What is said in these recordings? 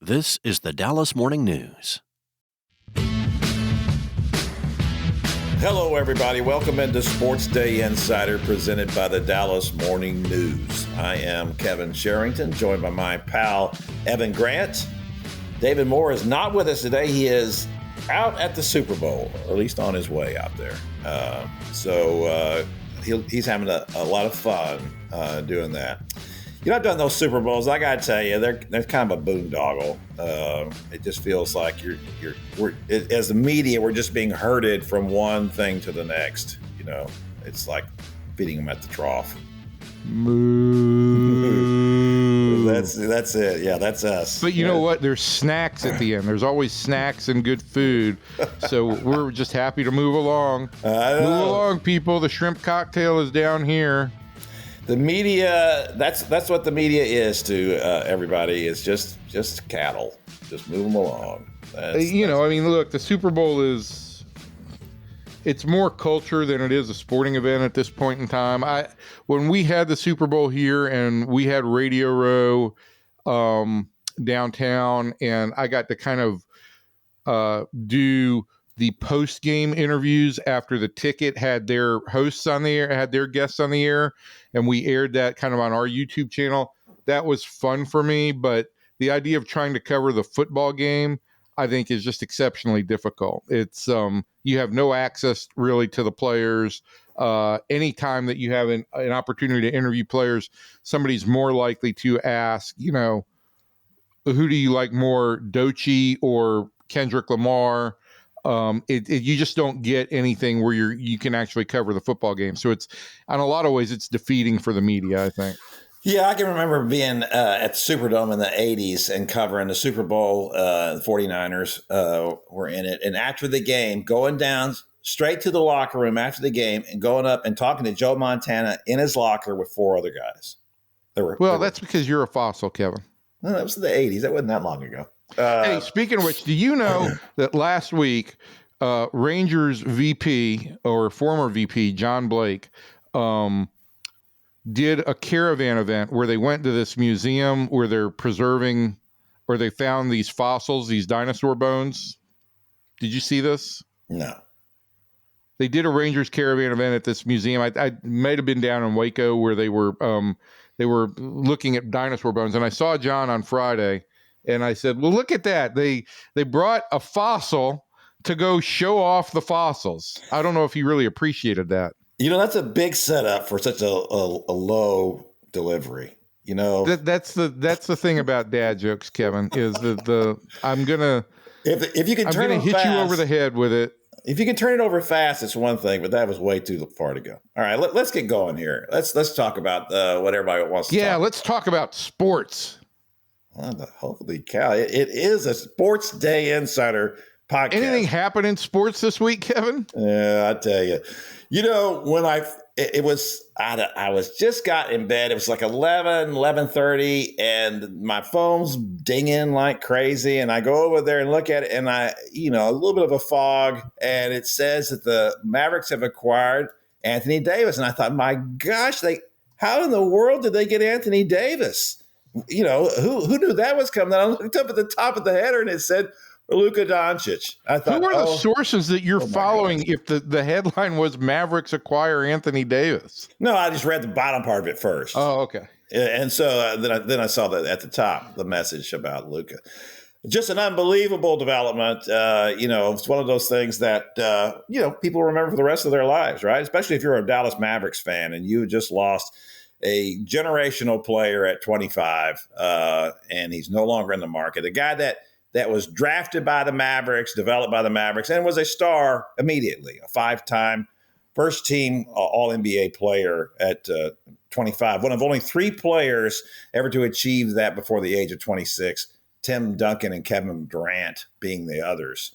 This is the Dallas Morning News. Hello, everybody. Welcome into SportsDay Insider, presented by the Dallas Morning News. I am Kevin Sherrington, joined by my pal, Evan Grant. David Moore is not with us today. He is out at the Super Bowl, or at least on his way out there. He's having a lot of fun doing that. You know, I've done those Super Bowls. I got to tell you, they're kind of a boondoggle. It just feels like as the media, we're just being herded from one thing to the next. You know, it's like feeding them at the trough. Moo. That's it. Yeah, that's us. But you know what? There's snacks at the end. There's always snacks and good food. So we're just happy to move along. Move along, people. The shrimp cocktail is down here. The media, that's what the media is to everybody. It's just cattle. Just move them along. Look, the Super Bowl it's more culture than it is a sporting event at this point in time. When we had the Super Bowl here and we had Radio Row downtown, and I got to kind of do the post-game interviews after the ticket had their hosts on the air, had their guests on the air, and we aired that kind of on our YouTube channel. That was fun for me, but the idea of trying to cover the football game, I think, is just exceptionally difficult. It's you have no access really to the players. Anytime that you have an opportunity to interview players, somebody's more likely to ask, who do you like more, Dochi or Kendrick Lamar? You just don't get anything where you can actually cover the football game. So it's, in a lot of ways, it's defeating for the media, I think. Yeah, I can remember being at the Superdome in the 80s and covering the Super Bowl. The 49ers were in it. And after the game, going down straight to the locker room after the game and going up and talking to Joe Montana in his locker with four other guys. That's because you're a fossil, Kevin. No, that was the 80s. That wasn't that long ago. Hey, speaking of which, do you know that last week Rangers VP or former VP John Blake did a caravan event where they went to this museum where they're preserving, or they found these fossils, these dinosaur bones? Did you see this? No. They did a Rangers caravan event at this museum. I might have been down in Waco where they were looking at dinosaur bones, and I saw John on Friday. And I said, well, look at that. They brought a fossil to go show off the fossils. I don't know if he really appreciated that. That's a big setup for such a low delivery. That's the thing about dad jokes, Kevin, is that I'm gonna if you can turn it hit fast, you over the head with it. If you can turn it over fast, it's one thing, but that was way too far to go. All right, let's get going here. Let's talk about what everybody wants to talk about. Yeah, let's talk about sports. Holy cow. It is a SportsDay Insider podcast. Anything happen in sports this week, Kevin? Yeah, I tell you. When I was just got in bed. It was like 11:30, and my phone's dinging like crazy. And I go over there and look at it, and a little bit of a fog, and it says that the Mavericks have acquired Anthony Davis. And I thought, my gosh, how in the world did they get Anthony Davis? Who knew that was coming? Then I looked up at the top of the header and it said Luka Doncic. I thought, who are the sources that you're following if the headline was Mavericks acquire Anthony Davis? No, I just read the bottom part of it first. Oh, okay. And so then I saw that at the top, the message about Luka. Just an unbelievable development. It's one of those things that, people remember for the rest of their lives, right? Especially if you're a Dallas Mavericks fan and you just lost a generational player at 25, and he's no longer in the market. A guy that was drafted by the Mavericks, developed by the Mavericks, and was a star immediately, a 5-time first-team All-NBA player at 25. One of only 3 players ever to achieve that before the age of 26, Tim Duncan and Kevin Durant being the others.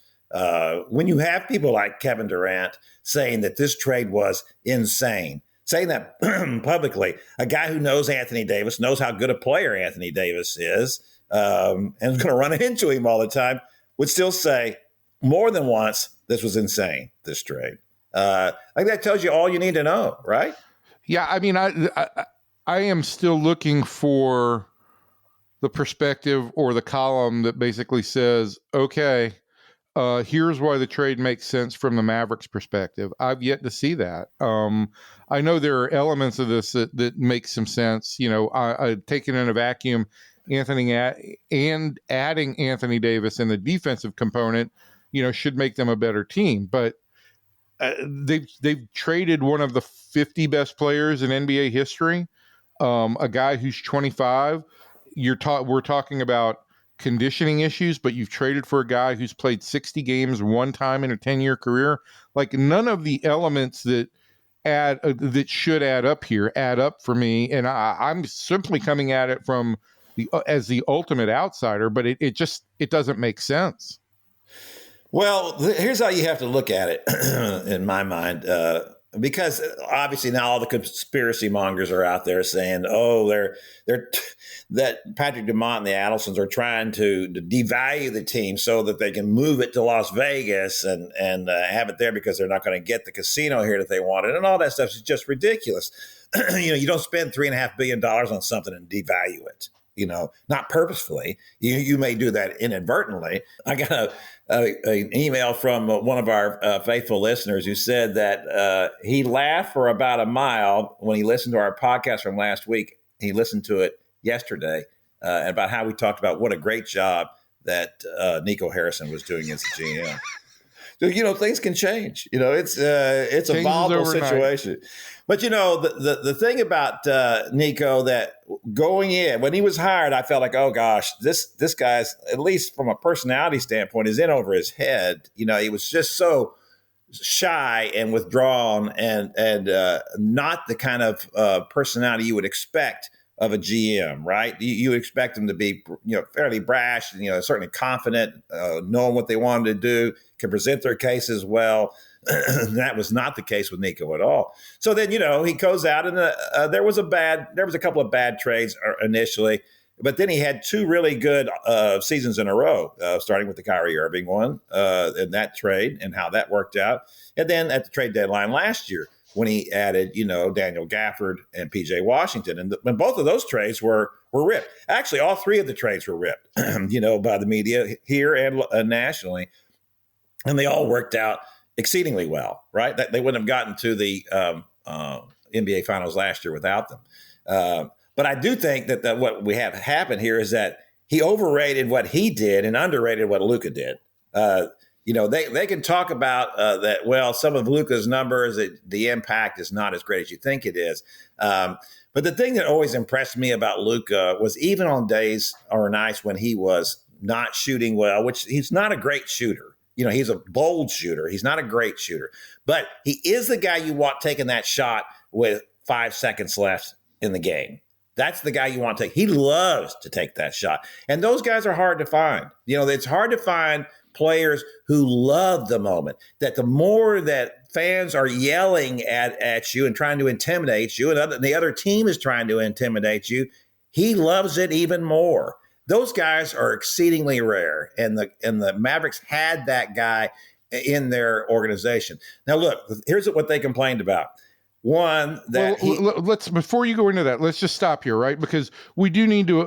When you have people like Kevin Durant saying that this trade was insane, saying that publicly, a guy who knows Anthony Davis, knows how good a player Anthony Davis is, and is going to run into him all the time, would still say more than once, this was insane, this trade. I think that tells you all you need to know, right? Yeah, I mean, I am still looking for the perspective or the column that basically says, okay, here's why the trade makes sense from the Mavericks perspective. I've yet to see that. I know there are elements of this that make some sense. Taking in a vacuum, and adding Anthony Davis in the defensive component, should make them a better team. But they've traded one of the 50 best players in NBA history, a guy who's 25. We're talking about conditioning issues, but you've traded for a guy who's played 60 games one time in a 10-year career. Like, none of the elements that should add up here add up for me, and I'm simply coming at it from as the ultimate outsider, but it doesn't make sense. Well, here's how you have to look at it, in my mind, because obviously now all the conspiracy mongers are out there saying, that Patrick Dumont and the Adelsons are trying to devalue the team so that they can move it to Las Vegas and have it there because they're not going to get the casino here that they wanted, and all that stuff is just ridiculous. You don't spend $3.5 billion on something and devalue it. Not purposefully. You may do that inadvertently. I got an email from one of our faithful listeners who said that he laughed for about a mile when he listened to our podcast from last week. He listened to it yesterday about how we talked about what a great job that Nico Harrison was doing as a GM. So, things can change. It's a volatile situation. But, the thing about Nico, that going in, when he was hired, I felt like, oh, gosh, this guy's, at least from a personality standpoint, is in over his head. He was just so shy and withdrawn and not the kind of personality you would expect of a GM, right? You would expect him to be, fairly brash, and, certainly confident, knowing what they wanted to do, can present their cases well. That was not the case with Nico at all. So then, he goes out and there was a couple of bad trades initially, but then he had two really good seasons in a row, starting with the Kyrie Irving one in that trade and how that worked out. And then at the trade deadline last year, when he added, Daniel Gafford and PJ Washington. And when both of those trades were ripped. Actually, all three of the trades were ripped, by the media here and nationally. And they all worked out exceedingly well, right? That they wouldn't have gotten to the NBA Finals last year without them. But I do think that what we have happened here is that he overrated what he did and underrated what Luka did. They can talk about that, well, some of Luka's numbers, the impact is not as great as you think it is. But the thing that always impressed me about Luka was even on days or nights when he was not shooting well, which he's not a great shooter. He's a bold shooter. He's not a great shooter. But he is the guy you want taking that shot with 5 seconds left in the game. That's the guy you want to take. He loves to take that shot. And those guys are hard to find. It's hard to find players who love the moment, that the more that fans are yelling at you and trying to intimidate you, and the other team is trying to intimidate you, he loves it even more. Those guys are exceedingly rare, and the Mavericks had that guy in their organization. Now, look, here's what they complained about. One, that let's before you go into that, let's just stop here, right? Because we do need to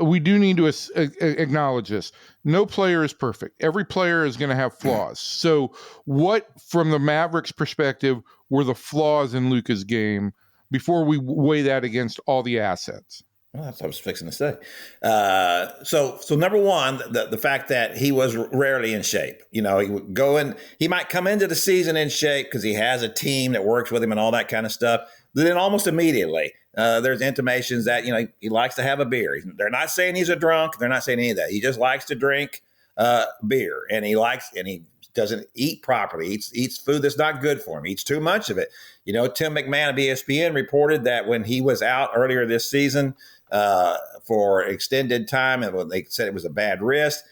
acknowledge this. No player is perfect. Every player is going to have flaws. So, what, from the Mavericks' perspective, were the flaws in Luka's game before we weigh that against all the assets? Well, that's what I was fixing to say. So number one, the fact that he was rarely in shape. He would go in, he might come into the season in shape because he has a team that works with him and all that kind of stuff. But then almost immediately, there's intimations that, he likes to have a beer. They're not saying he's a drunk. They're not saying any of that. He just likes to drink beer, and he doesn't eat properly, eats food that's not good for him, eats too much of it. Tim McMahon of ESPN reported that when he was out earlier this season, for extended time, and when they said it was a bad wrist,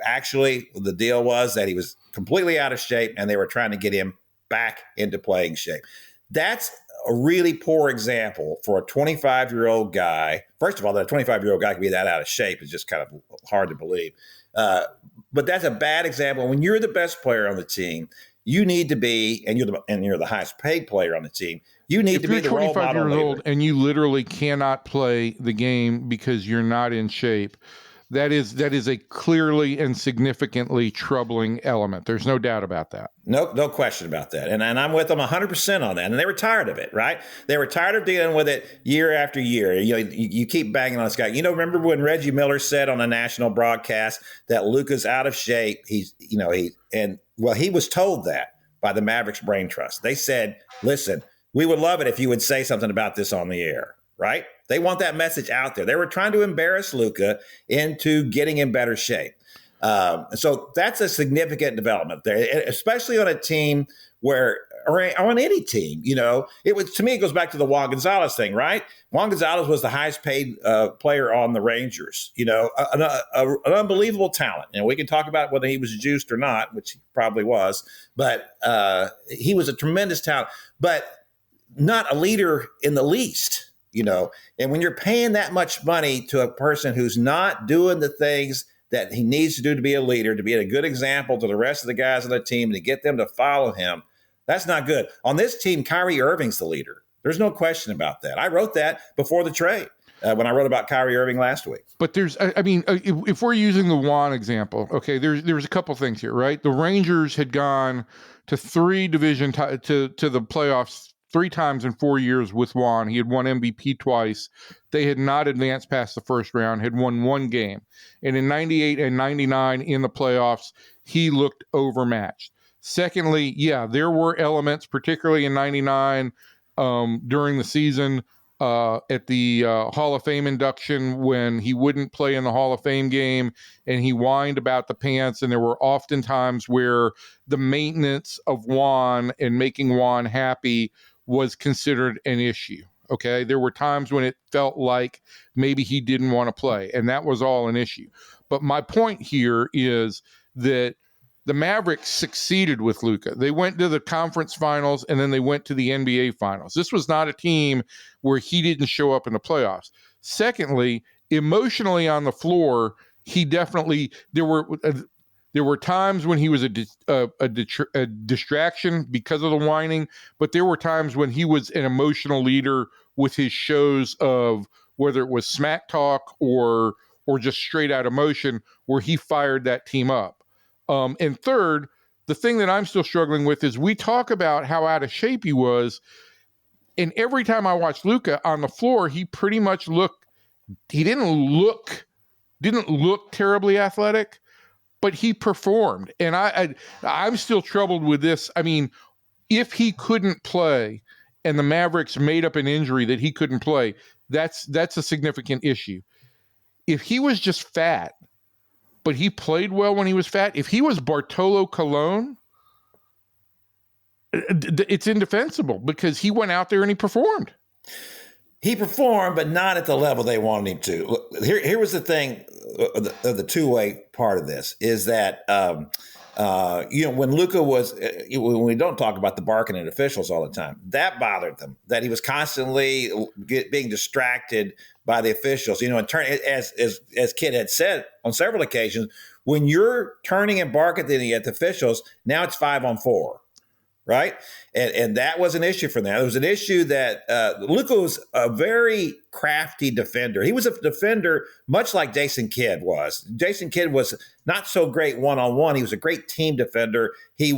actually the deal was that he was completely out of shape and they were trying to get him back into playing shape. That's a really poor example for a 25-year-old guy. First of all, that a 25-year-old guy can be that out of shape is just kind of hard to believe. But that's a bad example. When you're the best player on the team, you need to be, and you're the highest paid player on the team, You need if to you're be the role 25 model years leader. old and you literally cannot play the game because you're not in shape, that is a clearly and significantly troubling element. There's no doubt about that. No question about that. And I'm with them 100% on that. And they were tired of it, right? They were tired of dealing with it year after year. You keep banging on this guy. Remember when Reggie Miller said on a national broadcast that Luka's out of shape? He was told that by the Mavericks Brain Trust. They said, listen, we would love it if you would say something about this on the air, right? They want that message out there. They were trying to embarrass Luka into getting in better shape. So that's a significant development there, especially on a team or on any team. To me, it goes back to the Juan Gonzalez thing, right? Juan Gonzalez was the highest paid player on the Rangers, an unbelievable talent. And we can talk about whether he was juiced or not, which he probably was, but he was a tremendous talent, but not a leader in the least. And when you're paying that much money to a person who's not doing the things that he needs to do to be a leader, to be a good example to the rest of the guys on the team, and to get them to follow him, that's not good. On this team, Kyrie Irving's the leader. There's no question about that. I wrote that before the trade when I wrote about Kyrie Irving last week. But if we're using the Juan example, okay, there's a couple things here, right? The Rangers had gone to three division to the playoffs 3 times in 4 years with Juan. He had won MVP twice. They had not advanced past the first round, had won 1 game. And in 98 and 99 in the playoffs, he looked overmatched. Secondly, there were elements, particularly in 99 during the season at the Hall of Fame induction when he wouldn't play in the Hall of Fame game and he whined about the pants. And there were often times where the maintenance of Juan and making Juan happy was considered an issue. Okay. There were times when it felt like maybe he didn't want to play, and that was all an issue. But my point here is that the Mavericks succeeded with Luka. They went to the conference finals and then they went to the NBA finals. This was not a team where he didn't show up in the playoffs. Secondly, emotionally on the floor, he definitely, there were times when he was a distraction because of the whining, but there were times when he was an emotional leader with his shows of whether it was smack talk or just straight out emotion, where he fired that team up. And third, the thing that I'm still struggling with is we talk about how out of shape he was, and every time I watch Luka on the floor, he pretty much didn't look terribly athletic, but he performed. And I'm still troubled with this. I mean, if he couldn't play and the Mavericks made up an injury that he couldn't play, that's a significant issue. If he was just fat, but he played well when he was fat, if he was Bartolo Colon, it's indefensible because he went out there and he performed. He performed, but not at the level they wanted him to. Look, here was the thing of the two-way part of this is that, when Luka was, when we don't talk about the barking at officials all the time, that bothered them, that he was constantly being distracted by the officials. And as Kid had said on several occasions, when you're turning and barking at the officials, now it's 5-on-4. Right. And that was an issue for them. It was an issue that Luka was a very crafty defender. He was a defender much like Jason Kidd was. Jason Kidd was not so great one-on-one. He was a great team defender. He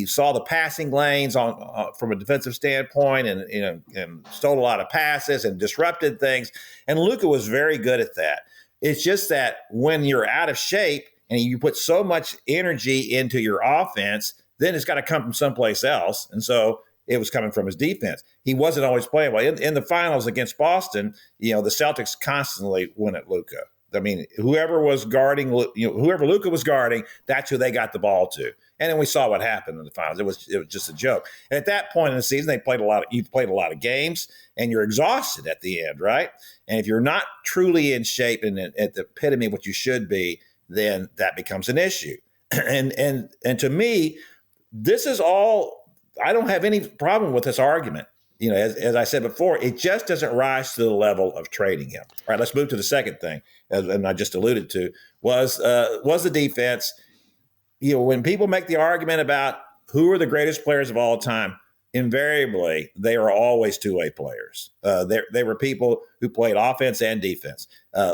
saw the passing lanes from a defensive standpoint and stole a lot of passes and disrupted things. And Luka was very good at that. It's just that when you're out of shape and you put so much energy into your offense, then it's got to come from someplace else. And so it was coming from his defense. He wasn't always playing well. In the finals against Boston, the Celtics constantly went at Luka. I mean, whoever Luka was guarding, that's who they got the ball to. And then we saw what happened in the finals. It was just a joke. And at that point in the season, you played a lot of games, and you're exhausted at the end, right? And if you're not truly in shape and at the epitome of what you should be, then that becomes an issue. And to me, this is all, I don't have any problem with this argument. As I said before, it just doesn't rise to the level of trading him. All right, let's move to the second thing, and I just alluded to, was the defense. When people make the argument about who are the greatest players of all time, invariably they were always two-way players. They were people who played offense and defense.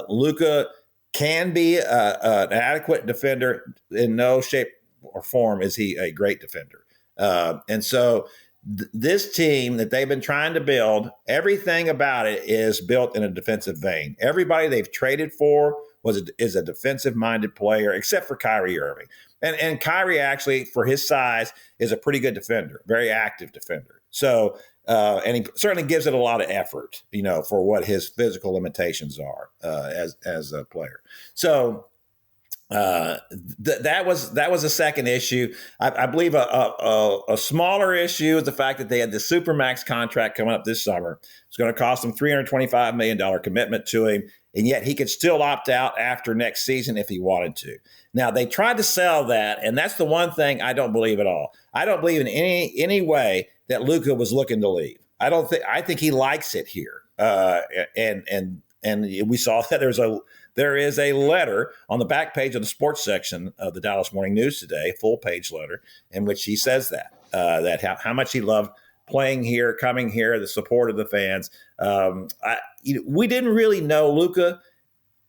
Luka can be an adequate defender. In no shape or form is he a great defender. And so this team that they've been trying to build, everything about it is built in a defensive vein. Everybody they've traded for is a defensive-minded player, except for Kyrie Irving. And Kyrie actually, for his size, is a pretty good defender, very active defender. So, and he certainly gives it a lot of effort, for what his physical limitations are as a player. So that was a second issue. I believe a smaller issue is the fact that they had the Supermax contract coming up this summer. It's going to cost them $325 million commitment to him, and yet he could still opt out after next season if he wanted to. Now, they tried to sell that, and that's the one thing I don't believe at all. I don't believe in any way that Luka was looking to leave. I think he likes it here. And we saw that there is a letter on the back page of the sports section of the Dallas Morning News today, a full page letter, in which he says that how much he loved playing here, coming here, the support of the fans. We didn't really know Luka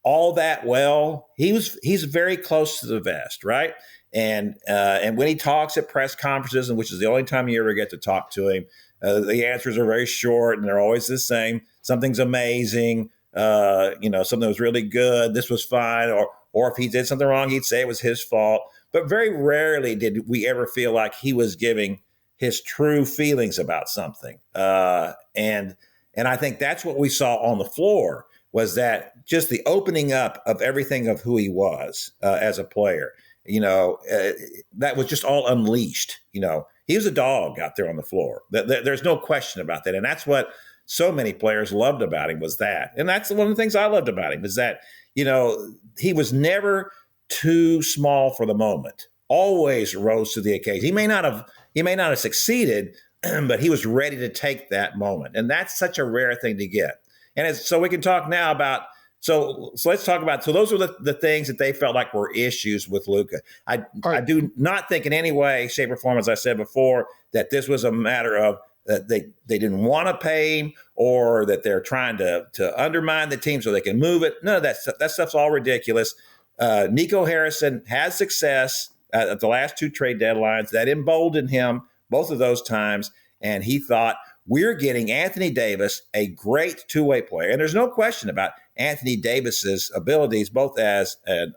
all that well. He's very close to the vest, right? And when he talks at press conferences, and which is the only time you ever get to talk to him, the answers are very short and they're always the same. Something's amazing. Something was really good. This was fine. Or if he did something wrong, he'd say it was his fault. But very rarely did we ever feel like he was giving his true feelings about something. And I think that's what we saw on the floor, was that just the opening up of everything of who he was as a player. That was just all unleashed. He was a dog out there on the floor. There's no question about that. And that's what so many players loved about him, was that. And that's one of the things I loved about him, is that, he was never too small for the moment, always rose to the occasion. He may not have succeeded, but he was ready to take that moment. And that's such a rare thing to get. And so we can talk now about, so let's talk about, so those were the things that they felt like were issues with Luka. I do not think in any way, shape, or form, as I said before, that this was a matter of that they didn't want to pay him, or that they're trying to undermine the team so they can move it. None of that stuff's all ridiculous. Nico Harrison had success at the last two trade deadlines. That emboldened him both of those times, and he thought, we're getting Anthony Davis, a great two-way player. And there's no question about Anthony Davis's abilities, both as an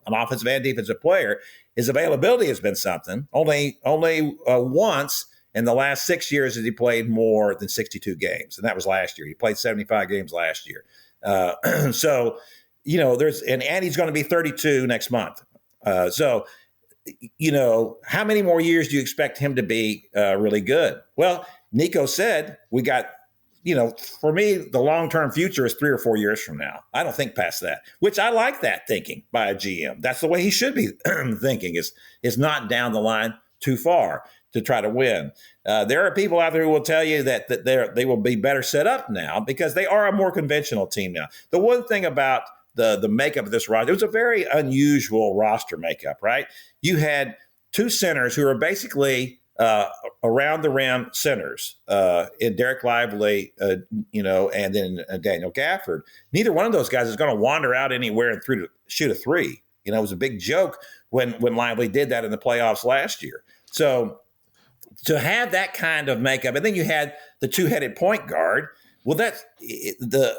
offensive and defensive player. His availability has been something. Only once in the last 6 years has he played more than 62 games, and that was last year. He played 75 games last year. So, and he's going to be 32 next month. So, how many more years do you expect him to be really good? Well, Nico said we got, for me, the long-term future is 3 or 4 years from now. I don't think past that, which I like that thinking by a GM. That's the way he should be thinking, is not down the line too far to try to win. There are people out there who will tell you that they will be better set up now because they are a more conventional team now. The one thing about the makeup of this roster, it was a very unusual roster makeup, right? You had two centers who are basically around the rim centers in Derek Lively, and then Daniel Gafford. Neither one of those guys is going to wander out anywhere and shoot a three. It was a big joke when Lively did that in the playoffs last year. So to have that kind of makeup, and then you had the two-headed point guard. Well, that's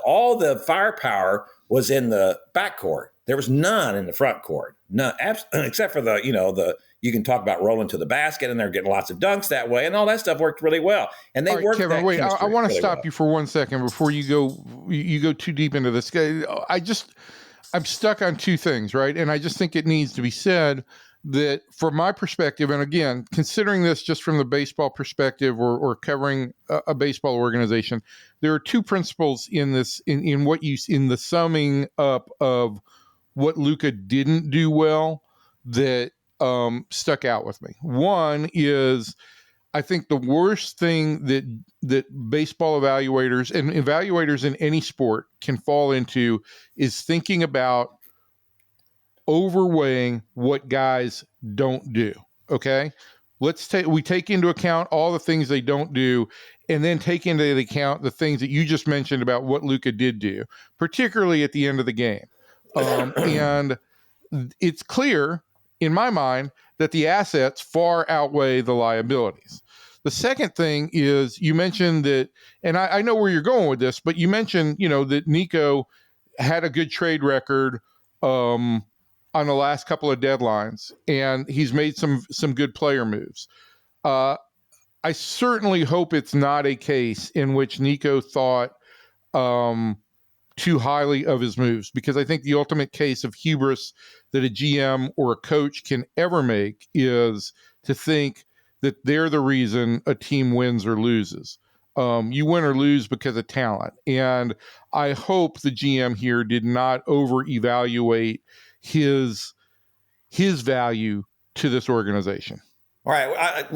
all the firepower was in the backcourt. There was none in the front court, none, except for you can talk about rolling to the basket, and they're getting lots of dunks that way, and all that stuff worked really well. And they worked. Kevin, wait, I want to stop well. you for 1 second before you go too deep into this. I'm stuck on two things, right? And I just think it needs to be said that from my perspective, and again, considering this just from the baseball perspective or covering a baseball organization, there are two principles in this, in the summing up of what Luka didn't do well that stuck out with me. One is, I think the worst thing that baseball evaluators and evaluators in any sport can fall into is thinking about overweighing what guys don't do. Okay. we take into account all the things they don't do, and then take into account the things that you just mentioned about what Luka did do, particularly at the end of the game. And it's clear in my mind that the assets far outweigh the liabilities. The second thing is, you mentioned that, and I know where you're going with this, but you mentioned, that Nico had a good trade record on the last couple of deadlines, and he's made some good player moves. I certainly hope it's not a case in which Nico thought too highly of his moves, because I think the ultimate case of hubris that a GM or a coach can ever make is to think that they're the reason a team wins or loses. You win or lose because of talent. And I hope the GM here did not over-evaluate his value to this organization. All right,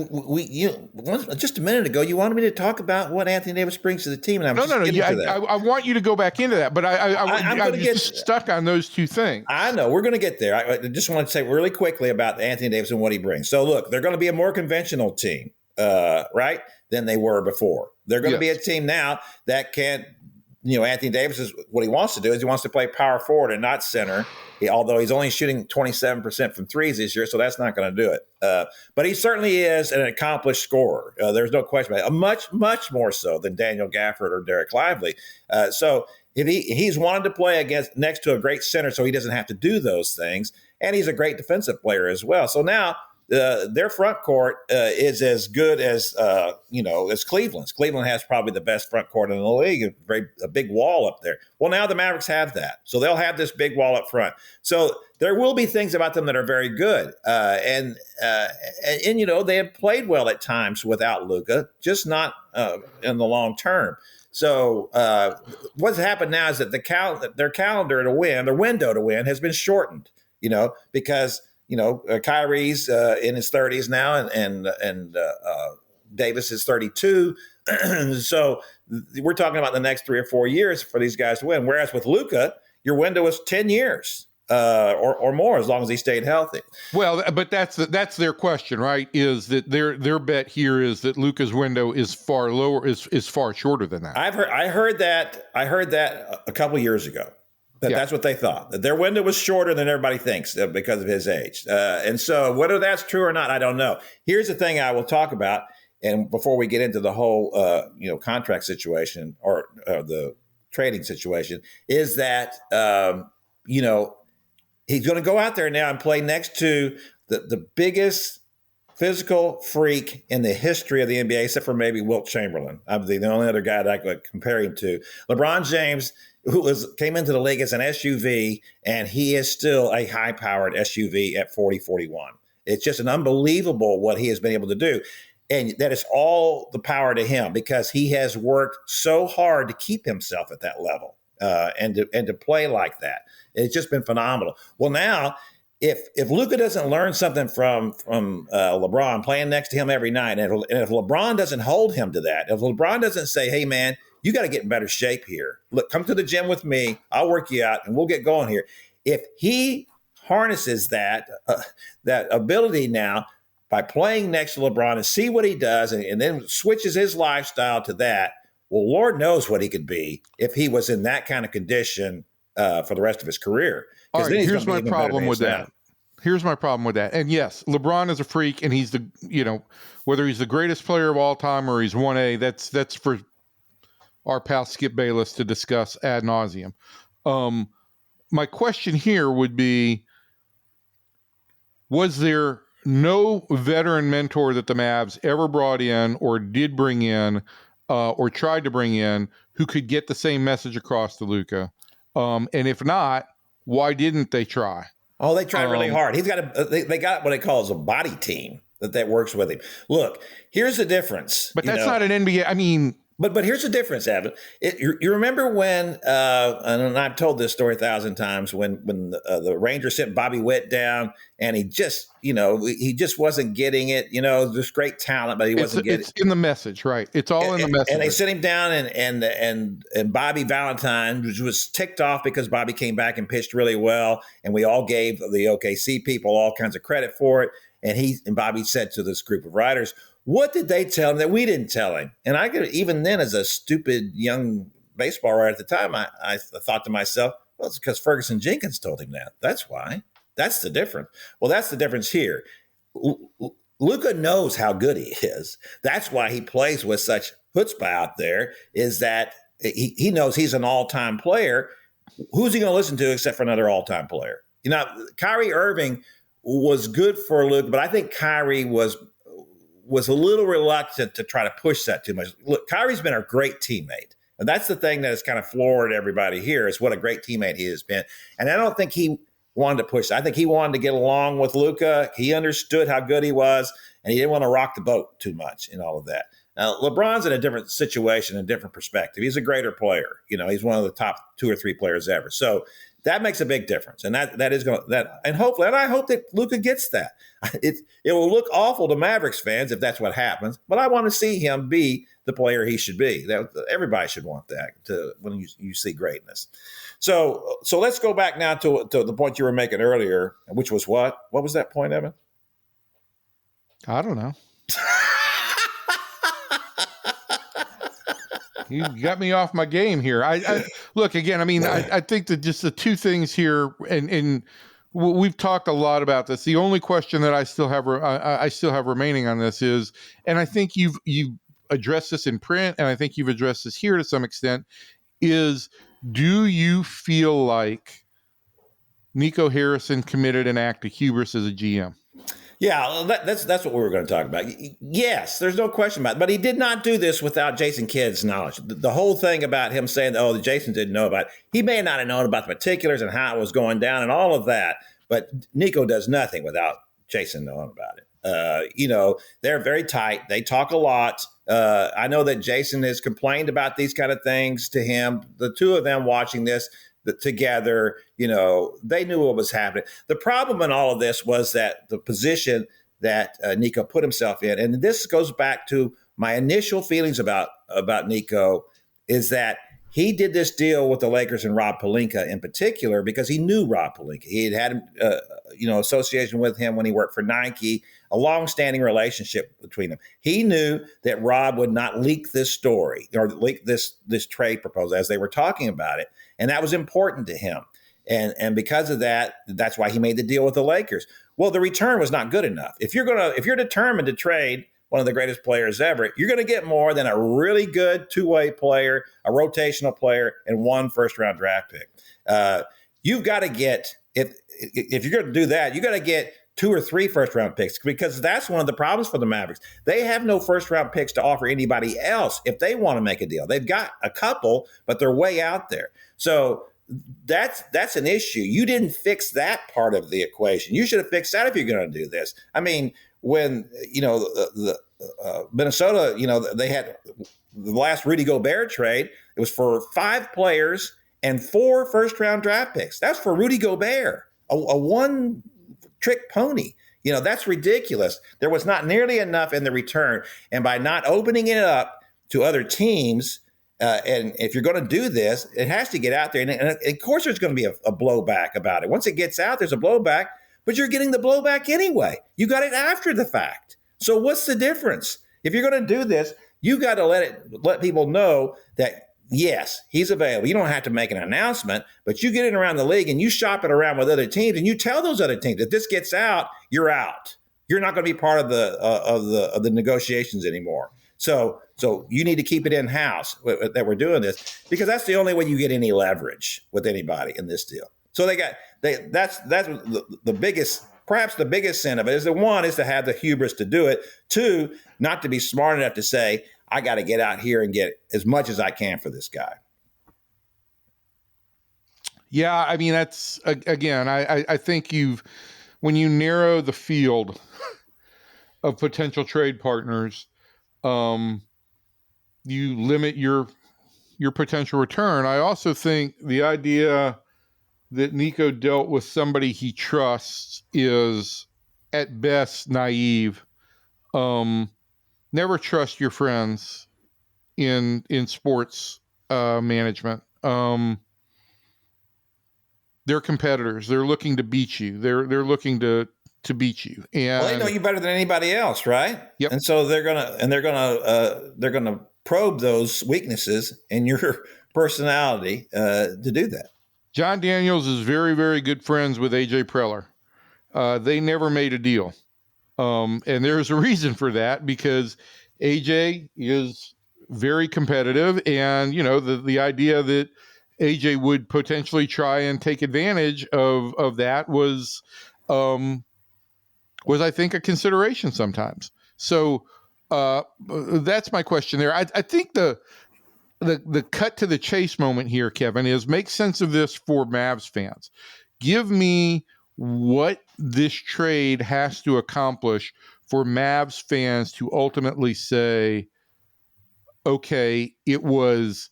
just a minute ago, you wanted me to talk about what Anthony Davis brings to the team, and No. Yeah, I want you to go back into that, but I'm just stuck on those two things. I know we're going to get there. I just want to say really quickly about Anthony Davis and what he brings. So, look, they're going to be a more conventional team, right, than they were before. They're going to be a team now that can. Anthony Davis is what he wants to do is he wants to play power forward and not center. Although he's only shooting 27% from threes this year, so that's not going to do it. But he certainly is an accomplished scorer. There's no question about it. Much, much more so than Daniel Gafford or Derek Lively. So if he's wanted to play next to a great center, so he doesn't have to do those things, and he's a great defensive player as well. So now their front court is as good as as Cleveland's. Cleveland has probably the best front court in the league, a big wall up there. Well, now the Mavericks have that, so they'll have this big wall up front. So there will be things about them that are very good, and they have played well at times without Luka, just not in the long term. So what's happened now is that their calendar to win, their window to win, has been shortened. Because Kyrie's in his 30s now, and Davis is 32. So we're talking about the next 3 or 4 years for these guys to win. Whereas with Luka, your window is 10 years or more, as long as he stayed healthy. Well, but that's their question, right? Is that their bet here is that Luka's window is far lower, is far shorter than that. I heard that a couple years ago. That's what they thought. That their window was shorter than everybody thinks because of his age. And so whether that's true or not, I don't know. Here's the thing I will talk about, and before we get into the whole contract situation or the trading situation, is that he's going to go out there now and play next to the biggest physical freak in the history of the NBA, except for maybe Wilt Chamberlain. I'm the only other guy that I could compare him to. LeBron James, who came into the league as an SUV, and he is still a high-powered SUV at 40-41. It's just an unbelievable what he has been able to do. And that is all the power to him, because he has worked so hard to keep himself at that level and to play like that. It's just been phenomenal. Well, now, if Luka doesn't learn something from LeBron playing next to him every night, and if LeBron doesn't hold him to that, if LeBron doesn't say, hey, man, you got to get in better shape here. Look, come to the gym with me. I'll work you out, and we'll get going here. If he harnesses that ability now by playing next to LeBron and see what he does, and then switches his lifestyle to that, well, Lord knows what he could be if he was in that kind of condition for the rest of his career. All right, here's my problem with that. Here's my problem with that. And yes, LeBron is a freak, and he's whether he's the greatest player of all time or he's 1A, that's for our pal Skip Bayless to discuss ad nauseum. My question here would be, was there no veteran mentor that the Mavs ever brought in or did bring in or tried to bring in who could get the same message across to Luka? And if not, why didn't they try? Oh, they tried really hard. They got what it calls a body team that works with him. Look, here's the difference. But that's not an NBA. I mean, But here's the difference, Evan. You remember when, and I've told this story 1,000 times, when the Rangers sent Bobby Witt down, and he just wasn't getting it. There's great talent, but he wasn't getting it. It's in the message, right? It's all in the message. And they sent him down, and Bobby Valentine was ticked off because Bobby came back and pitched really well, and we all gave the OKC people all kinds of credit for it. And Bobby said to this group of writers, what did they tell him that we didn't tell him? And I could, even then, as a stupid young baseball writer at the time, I thought to myself, well, it's because Ferguson Jenkins told him that. That's why. That's the difference. Well, that's the difference here. Luka knows how good he is. That's why he plays with such chutzpah out there, is that he knows he's an all-time player. Who's he going to listen to except for another all-time player? You know, Kyrie Irving was good for Luka, but I think Kyrie was a little reluctant to try to push that too much. Look, Kyrie's been a great teammate. And that's the thing that has kind of floored everybody here, is what a great teammate he has been. And I don't think he wanted to push. I think he wanted to get along with Luka. He understood how good he was, and he didn't want to rock the boat too much in all of that. Now, LeBron's in a different situation, a different perspective. He's a greater player. You know, he's one of the top 2 or 3 players ever. So that makes a big difference. And that is going to, and hopefully, and I hope that Luka gets that. It will look awful to Mavericks fans if that's what happens, but I want to see him be the player he should be. Everybody should want that when you see greatness. So let's go back now to the point you were making earlier, which was what? What was that point, Evan? I don't know. You got me off my game here. I look again. I mean, I think that just the two things here, and we've talked a lot about this. The only question that I still have remaining on this is, and I think you've addressed this in print, and I think you've addressed this here to some extent, is do you feel like Nico Harrison committed an act of hubris as a GM? Yeah, that's what we were going to talk about. Yes, there's no question about it. But he did not do this without Jason Kidd's knowledge. The whole thing about him saying, oh, Jason didn't know about it. He may not have known about the particulars and how it was going down and all of that. But Nico does nothing without Jason knowing about it. You know, they're very tight. They talk a lot. I know that Jason has complained about these kind of things to him. The two of them watching this together, you know, they knew what was happening. The problem in all of this was that the position that Nico put himself in, and this goes back to my initial feelings about Nico, is that he did this deal with the Lakers and Rob Pelinka in particular because he knew Rob Pelinka. He had association with him when he worked for Nike, a long-standing relationship between them. He knew that Rob would not leak this story or leak this trade proposal as they were talking about it. And that was important to him. And because of that, that's why he made the deal with the Lakers. Well, the return was not good enough. If you're determined to trade one of the greatest players ever, you're going to get more than a really good two-way player, a rotational player, and 1 first-round draft pick. You've got to get, if you're going to do that, you got to get 2 or 3 first-round picks, because that's one of the problems for the Mavericks. They have no first-round picks to offer anybody else if they want to make a deal. They've got a couple, but they're way out there. So that's an issue. You didn't fix that part of the equation. You should have fixed that if you're going to do this. I mean, when, you know, the Minnesota, you know, they had the last Rudy Gobert trade, it was for 5 players and 4 first-round draft picks. That's for Rudy Gobert, a one-trick pony. You know, that's ridiculous. There was not nearly enough in the return. And by not opening it up to other teams, and if you're going to do this, it has to get out there. And of course, there's going to be a blowback about it. Once it gets out, there's a blowback, but you're getting the blowback anyway. You got it after the fact. So what's the difference? If you're going to do this, you got to let people know that, yes, he's available. You don't have to make an announcement, but you get it around the league and you shop it around with other teams, and you tell those other teams, if this gets out, you're out. You're not going to be part of the negotiations anymore. So you need to keep it in-house that we're doing this, because that's the only way you get any leverage with anybody in this deal. So that's the biggest, perhaps the biggest sin of it is that 1 is to have the hubris to do it. 2, not to be smart enough to say, I got to get out here and get as much as I can for this guy. Yeah, I mean, that's, again, I think when you narrow the field of potential trade partners, you limit your potential return. I also think the idea that Nico dealt with somebody he trusts is at best naive. Never trust your friends in sports management. They're competitors. They're looking to beat you. They're looking to to beat you. And well, they know you better than anybody else, right? Yep. And so they're gonna probe those weaknesses in your personality to do that. John Daniels is very, very good friends with AJ Preller. They never made a deal. And there's a reason for that, because AJ is very competitive, and the idea that AJ would potentially try and take advantage of that was I think a consideration sometimes. So that's my question there. I think the cut to the chase moment here, Kevin, is make sense of this for Mavs fans. Give me what this trade has to accomplish for Mavs fans to ultimately say, okay, it was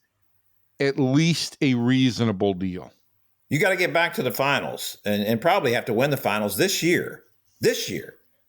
at least a reasonable deal. You got to get back to the finals and probably have to win the finals this year,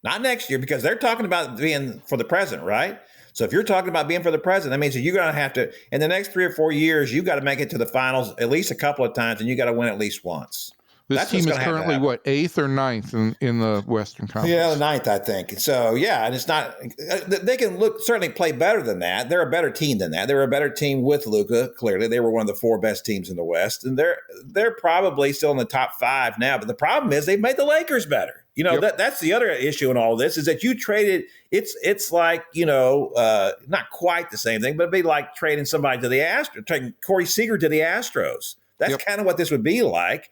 not next year, because they're talking about being for the present, right? So if you're talking about being for the present, that means that you're going to have to, in the next 3 or 4 years, you got to make it to the finals at least a couple of times, and you got to win at least once. This team is currently, what, 8th or 9th in the Western Conference? Yeah, the 9th, I think. So, yeah, and it's not – they can certainly play better than that. They're a better team than that. They're a better team with Luka, clearly. They were one of the 4 best teams in the West, and they're probably still in the top 5 now. But the problem is they've made the Lakers better. Yep. That's the other issue in all of this, is that you traded – it's like, not quite the same thing, but it'd be like trading somebody to the Astros, trading Corey Seager to the Astros. That's kind of what this would be like.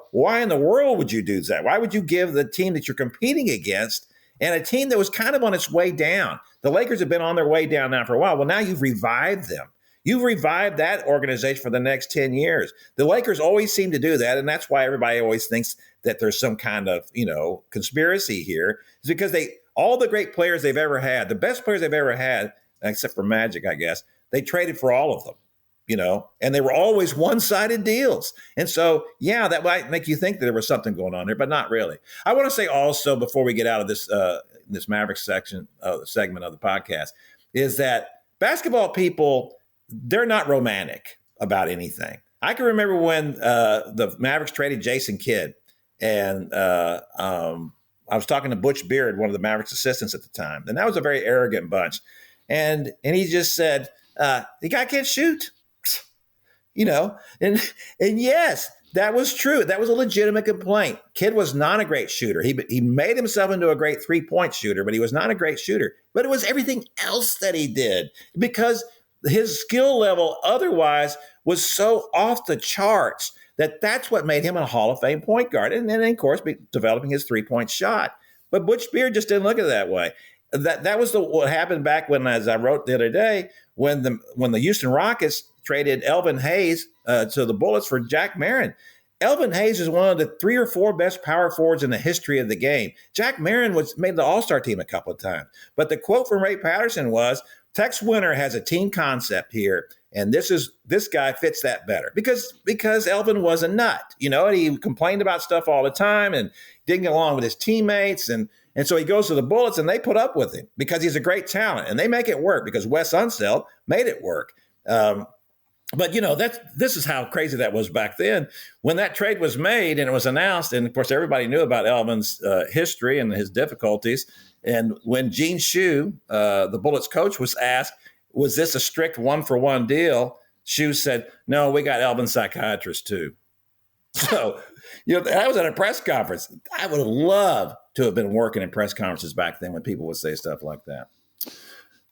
Why in the world would you do that? Why would you give the team that you're competing against, and a team that was kind of on its way down? The Lakers have been on their way down now for a while. Well, now you've revived them. You've revived that organization for the next 10 years. The Lakers always seem to do that, and that's why everybody always thinks that there's some kind of, conspiracy here. It's because all the great players they've ever had, the best players they've ever had, except for Magic, I guess, they traded for all of them. And they were always one-sided deals. And so, yeah, that might make you think that there was something going on there, but not really. I want to say also, before we get out of this Mavericks segment of the podcast, is that basketball people, they're not romantic about anything. I can remember when the Mavericks traded Jason Kidd, and I was talking to Butch Beard, one of the Mavericks assistants at the time, and that was a very arrogant bunch. And he just said, the guy can't shoot. And yes, that was true. That was a legitimate complaint. Kidd was not a great shooter. He made himself into a great 3-point shooter, but he was not a great shooter. But it was everything else that he did, because his skill level otherwise was so off the charts that's what made him a Hall of Fame point guard. And then, of course, developing his 3-point shot. But Butch Beard just didn't look at it that way. That was what happened back when, as I wrote the other day, when the Houston Rockets traded Elvin Hayes to the Bullets for Jack Marin. Elvin Hayes is one of the 3 or 4 best power forwards in the history of the game. Jack Marin made the All-Star team a couple of times. But the quote from Ray Patterson was, Tex Winter has a team concept here, and this guy fits that better. Because Elvin was a nut, and he complained about stuff all the time and didn't get along with his teammates, and so he goes to the Bullets, and they put up with him because he's a great talent, and they make it work because Wes Unseld made it work. But this is how crazy that was back then when that trade was made and it was announced. And of course, everybody knew about Elvin's history and his difficulties. And when Gene Shue, the Bullets coach, was asked, was this a strict 1-for-1 deal? Shue said, no, we got Elvin's psychiatrist too. So, that was at a press conference. I would have loved to have been working in press conferences back then when people would say stuff like that.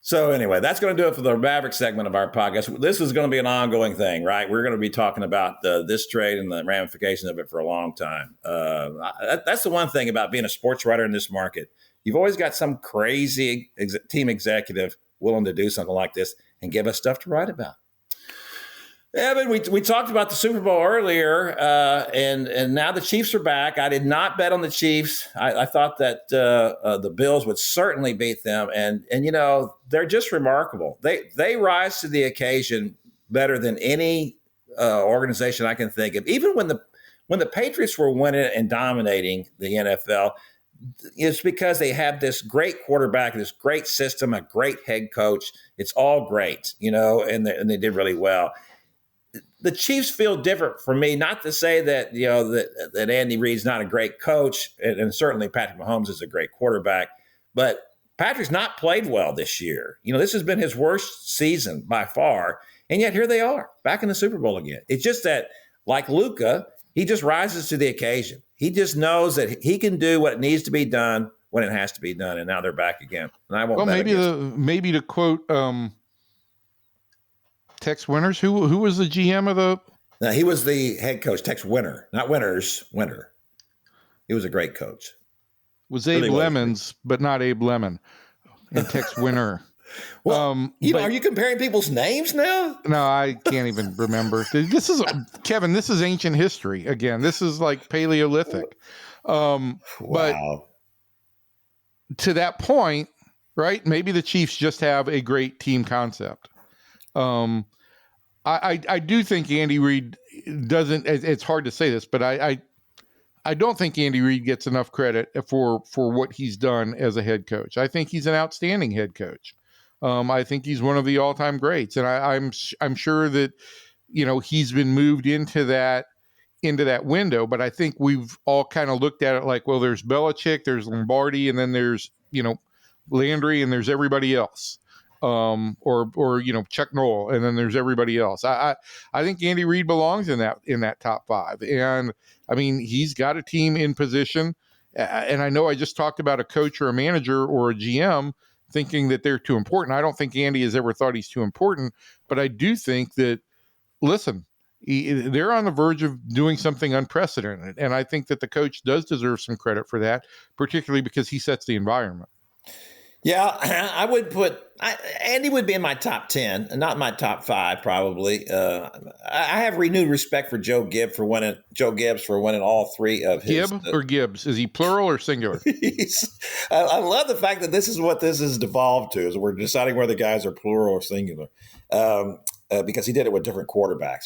So anyway, that's going to do it for the Mavericks segment of our podcast. This is going to be an ongoing thing, right? We're going to be talking about this trade and the ramifications of it for a long time. That's the one thing about being a sports writer in this market. You've always got some crazy team executive willing to do something like this and give us stuff to write about. Evan, we talked about the Super Bowl earlier, and now the Chiefs are back. I did not bet on the Chiefs. I thought that the Bills would certainly beat them, and they're just remarkable. They rise to the occasion better than any organization I can think of. Even when the Patriots were winning and dominating the NFL, it's because they have this great quarterback, this great system, a great head coach. It's all great, and they did really well. the Chiefs feel different for me. Not to say that that Andy Reid's not a great coach, and certainly Patrick Mahomes is a great quarterback, but Patrick's not played well this year. This has been his worst season by far, and yet here they are back in the Super Bowl again. It's just that, like Luka, he just rises to the occasion. He just knows that he can do what needs to be done when it has to be done, and now they're back again. And I won't. Well, maybe to quote Tex Winters, who was the GM of the? No, he was the head coach. Tex Winter, not Winters. Winter. He was a great coach. Was Abe Lemons, but not Abe Lemon, and Tex Winter. Well, are you comparing people's names now? No, I can't even remember. This is Kevin. This is ancient history again. This is like Paleolithic. Wow. But to that point, right? Maybe the Chiefs just have a great team concept. I do think Andy Reid doesn't. It's hard to say this, but I don't think Andy Reid gets enough credit for what he's done as a head coach. I think he's an outstanding head coach. I think he's one of the all-time greats, and I'm sure that he's been moved into that window. But I think we've all kind of looked at it like, well, there's Belichick, there's Lombardi, and then there's Landry, and there's everybody else, or Chuck Noll, and then there's everybody else. I think Andy Reid belongs in that top five, and I mean he's got a team in position, and I know I just talked about a coach or a manager or a GM thinking that they're too important. I don't think Andy has ever thought he's too important, but I do think that, listen, they're on the verge of doing something unprecedented. And I think that the coach does deserve some credit for that, particularly because he sets the environment. Yeah, I would put Andy would be in my top 10, not my top 5, probably. I have renewed respect for Joe Gibbs for winning all 3 of his. Gibb or Gibbs? Is he plural or singular? I love the fact that this is what this has devolved to, is we're deciding whether guys are plural or singular, because he did it with different quarterbacks.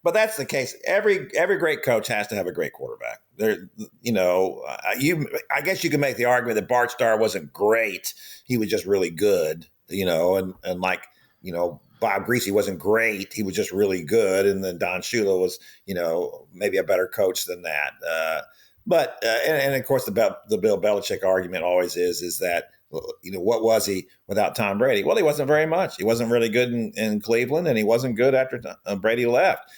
But that's the case. Every great coach has to have a great quarterback. I guess you can make the argument that Bart Starr wasn't great; he was just really good. And Bob Greasy wasn't great; he was just really good. And then Don Shula was, maybe a better coach than that. But of course, the Bill Belichick argument always is that, what was he without Tom Brady? Well, he wasn't very much. He wasn't really good in Cleveland, and he wasn't good after Brady left.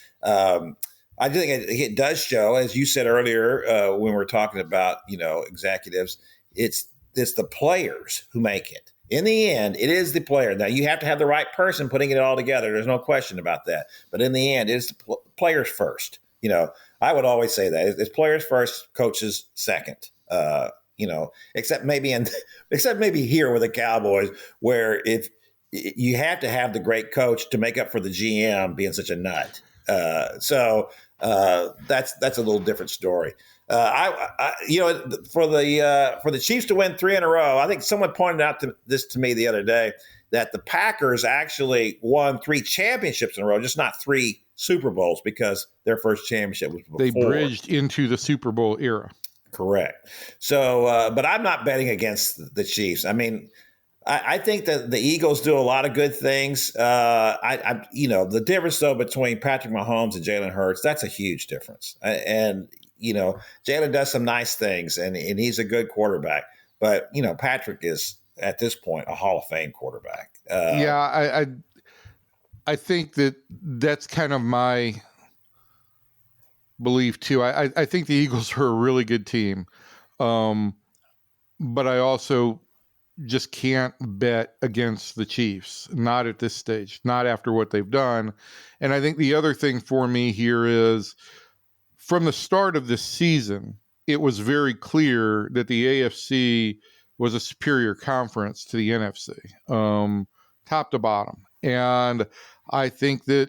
I do think it does show, as you said earlier, when we were talking about, executives, it's the players who make it. In the end, it is the player. Now, you have to have the right person putting it all together. There's no question about that. But in the end, it's the players first. I would always say that. It's players first, coaches second. Except maybe here with the Cowboys, where if you have to have the great coach to make up for the GM being such a nut. So that's a little different story. For the Chiefs to win 3 in a row, I think someone pointed out this to me the other day, that the Packers actually won 3 championships in a row, just not 3 Super Bowls, because their first championship was before. They bridged into the Super Bowl era. Correct. So, but I'm not betting against the Chiefs. I mean, I think that the Eagles do a lot of good things. The difference though between Patrick Mahomes and Jalen Hurts, that's a huge difference. And Jalen does some nice things, and he's a good quarterback. But Patrick is at this point a Hall of Fame quarterback. I think that's kind of my belief too. I think the Eagles are a really good team, but I also just can't bet against the Chiefs, not at this stage, not after what they've done. And I think the other thing for me here is, from the start of this season, it was very clear that the AFC was a superior conference to the NFC, top to bottom. And I think that,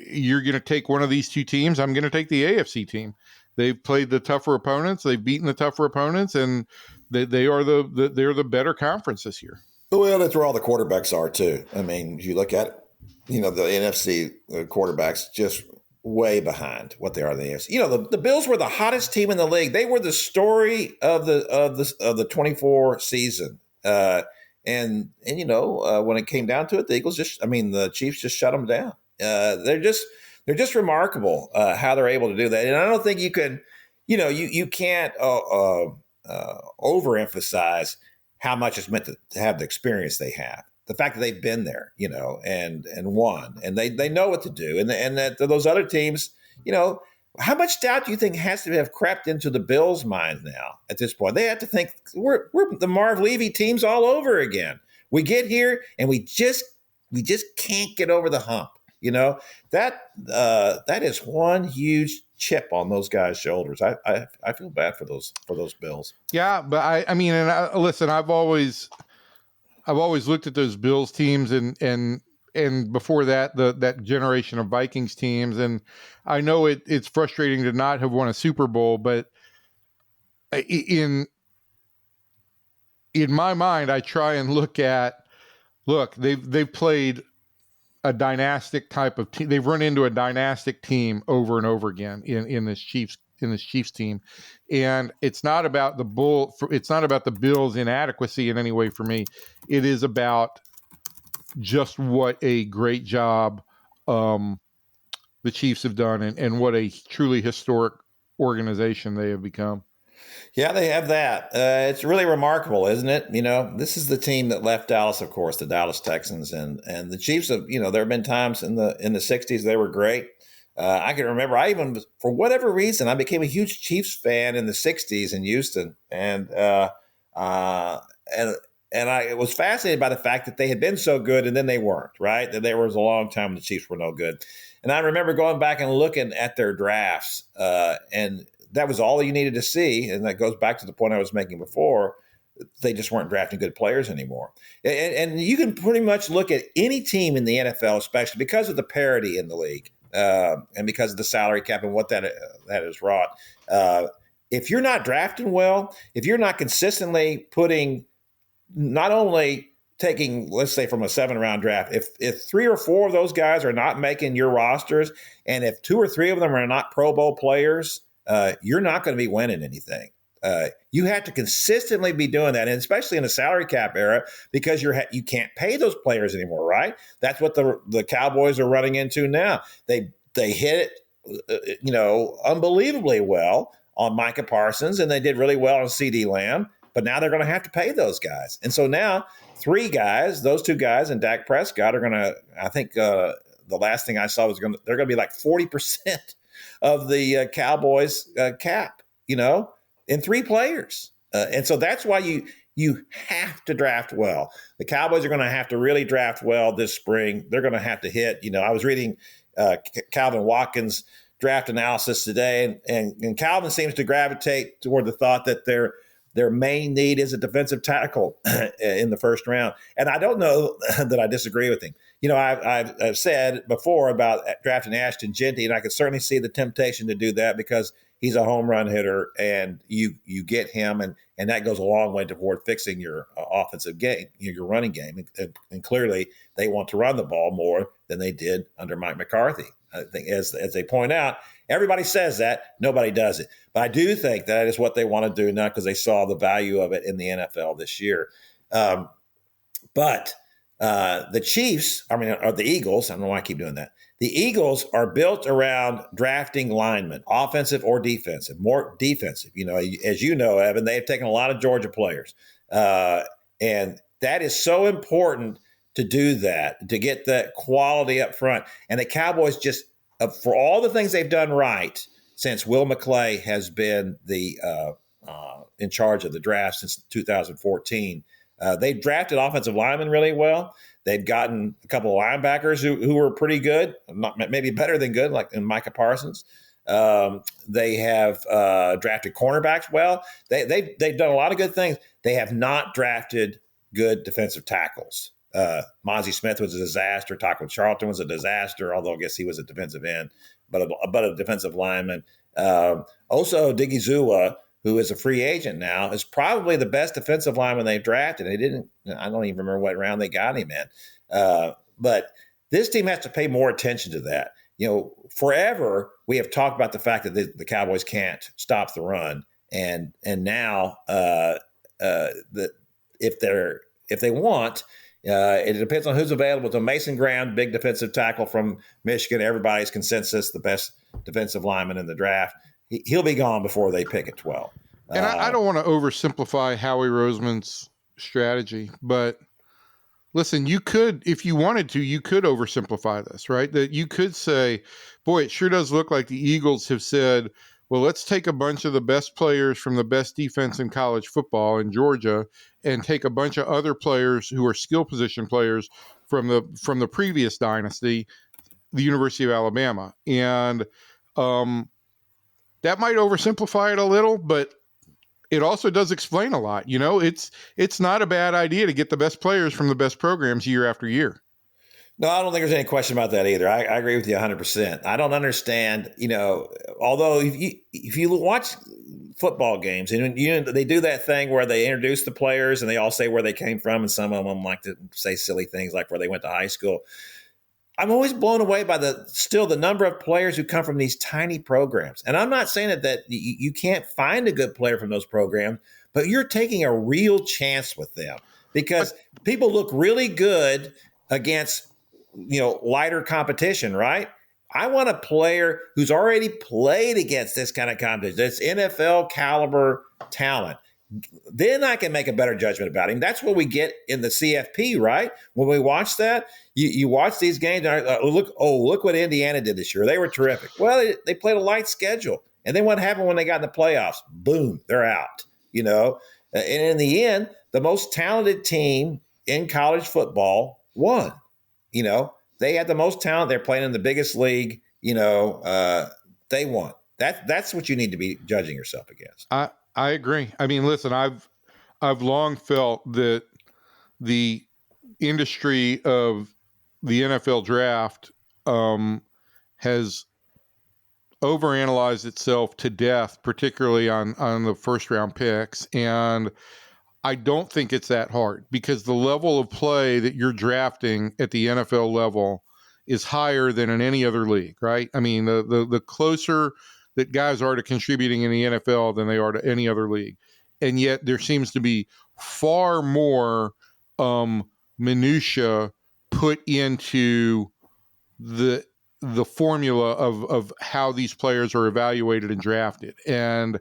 you're going to take one of these 2 teams. I'm going to take the AFC team. They've played the tougher opponents. They've beaten the tougher opponents, and they're the better conference this year. Well, that's where all the quarterbacks are too. I mean, if you look at, the NFC quarterbacks just way behind what they are in the AFC. The Bills were the hottest team in the league. They were the story of the 24 season. When it came down to it, the Chiefs just shut them down. They're just remarkable how they're able to do that. And I don't think you can, you can't overemphasize how much it's meant to have the experience they have. The fact that they've been there, and won, and they know what to do, and that those other teams, how much doubt do you think has to have crept into the Bills' mind now at this point? They have to think we're the Marv Levy teams all over again. We get here and we just can't get over the hump. That is one huge chip on those guys' shoulders. I feel bad for those Bills. Yeah, but listen, I've always looked at those Bills teams and before that, that generation of Vikings teams. And I know it's frustrating to not have won a Super Bowl, but in my mind, I try and look, they've played a dynastic type of team. They've run into a dynastic team over and over again in this Chiefs team. And it's not about the Bills' inadequacy in any way for me. It is about just what a great job the Chiefs have done and what a truly historic organization they have become. Yeah, they have that. It's really remarkable, isn't it? This is the team that left Dallas, of course, the Dallas Texans, and the Chiefs have, there have been times in the 60s they were great. I can remember for whatever reason, I became a huge Chiefs fan in the 60s in Houston. And I was fascinated by the fact that they had been so good and then they weren't, right? That there was a long time when the Chiefs were no good. And I remember going back and looking at their drafts, and that was all you needed to see. And that goes back to the point I was making before. They just weren't drafting good players anymore. And you can pretty much look at any team in the NFL, especially because of the parity in the league. And because of the salary cap and what that has wrought. If you're not drafting well, if you're not consistently not only taking, let's say, from a 7-round draft, if 3 or 4 of those guys are not making your rosters, and if 2 or 3 of them are not Pro Bowl players, you're not going to be winning anything. You have to consistently be doing that, and especially in the salary cap era, because you can't pay those players anymore, right? That's what the Cowboys are running into now. They hit it, unbelievably well on Micah Parsons, and they did really well on CeeDee Lamb. But now they're going to have to pay those guys, and so now 3 guys, those 2 guys, and Dak Prescott are going to. I think the last thing I saw was they're going to be like 40% of the Cowboys cap, in 3 players. And so that's why you have to draft well. The Cowboys are going to have to really draft well this spring. They're going to have to hit, I was reading Calvin Watkins' draft analysis today, and Calvin seems to gravitate toward the thought that their main need is a defensive tackle in the first round. And I don't know that I disagree with him. I've said before about drafting Ashton Jeanty, and I could certainly see the temptation to do that because he's a home run hitter, and you get him, and that goes a long way toward fixing your offensive game, your running game. And clearly they want to run the ball more than they did under Mike McCarthy. I think as they point out, everybody says that, nobody does it. But I do think that is what they want to do now because they saw the value of it in the NFL this year. But the Chiefs, or the Eagles, I don't know why I keep doing that. The Eagles are built around drafting linemen, offensive or defensive, more defensive. As you know, Evan, they have taken a lot of Georgia players. And that is so important to do that, to get that quality up front. And the Cowboys just, for all the things they've done right since Will McClay has been in charge of the draft since 2014, they've drafted offensive linemen really well. They've gotten a couple of linebackers who were pretty good, maybe better than good, like in Micah Parsons. They have drafted cornerbacks well. They've done a lot of good things. They have not drafted good defensive tackles. Mozzie Smith was a disaster. Taco Charlton was a disaster, although I guess he was a defensive end, but a defensive lineman. Osa Odigizua, who is a free agent now, is probably the best defensive lineman they've drafted. I don't even remember what round they got him in. But this team has to pay more attention to that. Forever we have talked about the fact that the Cowboys can't stop the run, and now if they want, It depends on who's available. So Mason Graham, big defensive tackle from Michigan, everybody's consensus, the best defensive lineman in the draft. He'll be gone before they pick at 12. And I don't want to oversimplify Howie Roseman's strategy, but listen, you could, if you wanted to, you could oversimplify this, right? That you could say, boy, it sure does look like the Eagles have said, well, let's take a bunch of the best players from the best defense in college football in Georgia and take a bunch of other players who are skill position players from the previous dynasty, the University of Alabama. And that might oversimplify it a little, but it also does explain a lot. You know, it's not a bad idea to get the best players from the best programs year after year. No, I don't think there's any question about that either. I agree with you 100%. I don't understand, although if you watch football games and they do that thing where they introduce the players and they all say where they came from, and some of them like to say silly things like where they went to high school. I'm always blown away by the number of players who come from these tiny programs. And I'm not saying that you can't find a good player from those programs, but you're taking a real chance with them because people look really good against lighter competition, right? I want a player who's already played against this kind of competition. That's NFL caliber talent. Then I can make a better judgment about him. That's what we get in the CFP, right? When we watch that, you watch these games. And look what Indiana did this year. They were terrific. Well, they played a light schedule, and then what happened when they got in the playoffs? Boom, they're out. And in the end, the most talented team in college football won. They had the most talent. They're playing in the biggest league. They won. That's what you need to be judging yourself against. I agree. I mean, listen, I've long felt that the industry of the NFL draft has overanalyzed itself to death, particularly on the first round picks. And I don't think it's that hard because the level of play that you're drafting at the NFL level is higher than in any other league, right? I mean, the closer that guys are to contributing in the NFL than they are to any other league. And yet there seems to be far more minutia put into the formula of how these players are evaluated and drafted. And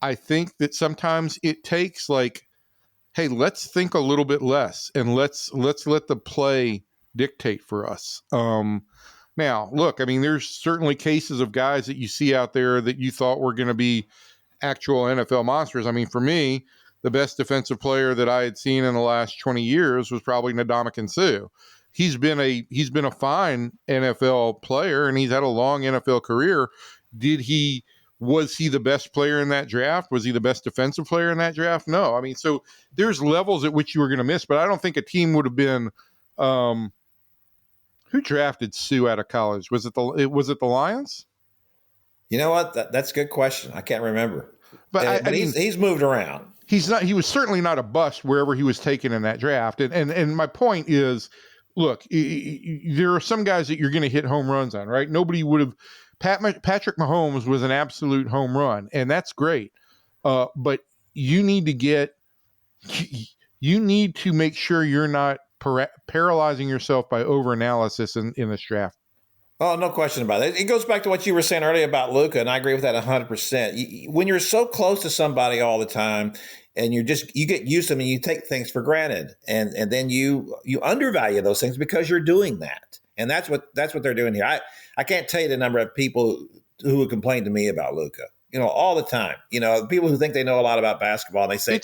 I think that sometimes it takes hey, let's think a little bit less and let's let the play dictate for us. Now, look, I mean, there's certainly cases of guys that you see out there that you thought were going to be actual NFL monsters. I mean, for me, the best defensive player that I had seen in the last 20 years was probably Ndamukong Suh. He's been a fine NFL player and he's had a long NFL career. Was he the best player in that draft? Was he the best defensive player in that draft? No. I mean, so there's levels at which you were going to miss, but I don't think a team would have been who drafted Suh out of college? Was it the Lions? You know what? That's a good question. I can't remember. But he's moved around. He's not. He was certainly not a bust wherever he was taken in that draft. And my point is, look, there are some guys that you're going to hit home runs on, right? Nobody would have. Patrick Mahomes was an absolute home run, and that's great. But you need to make sure you're not paralyzing yourself by overanalysis in this draft. Oh, no question about it. It goes back to what you were saying earlier about Luka, and I agree with that 100%. When you're so close to somebody all the time, and you get used to them, and you take things for granted, and then you undervalue those things because you're doing that, and that's what they're doing here. I can't tell you the number of people who would complain to me about Luka, all the time. People who think they know a lot about basketball, and they say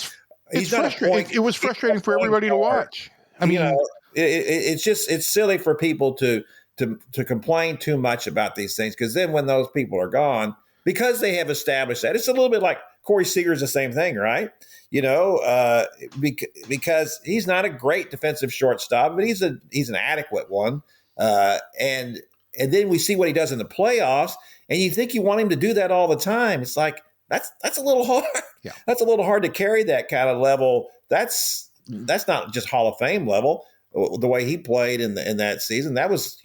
it's frustrating. It was frustrating for everybody to watch. I mean, it's silly for people to complain too much about these things, because then when those people are gone, because they have established that, it's a little bit like Corey Seager's the same thing, right? Because he's not a great defensive shortstop, but he's an adequate one. And then we see what he does in the playoffs, and you think you want him to do that all the time. It's like that's a little hard. Yeah. That's a little hard to carry that kind of level. That's not just Hall of Fame level. The way he played in that season, that was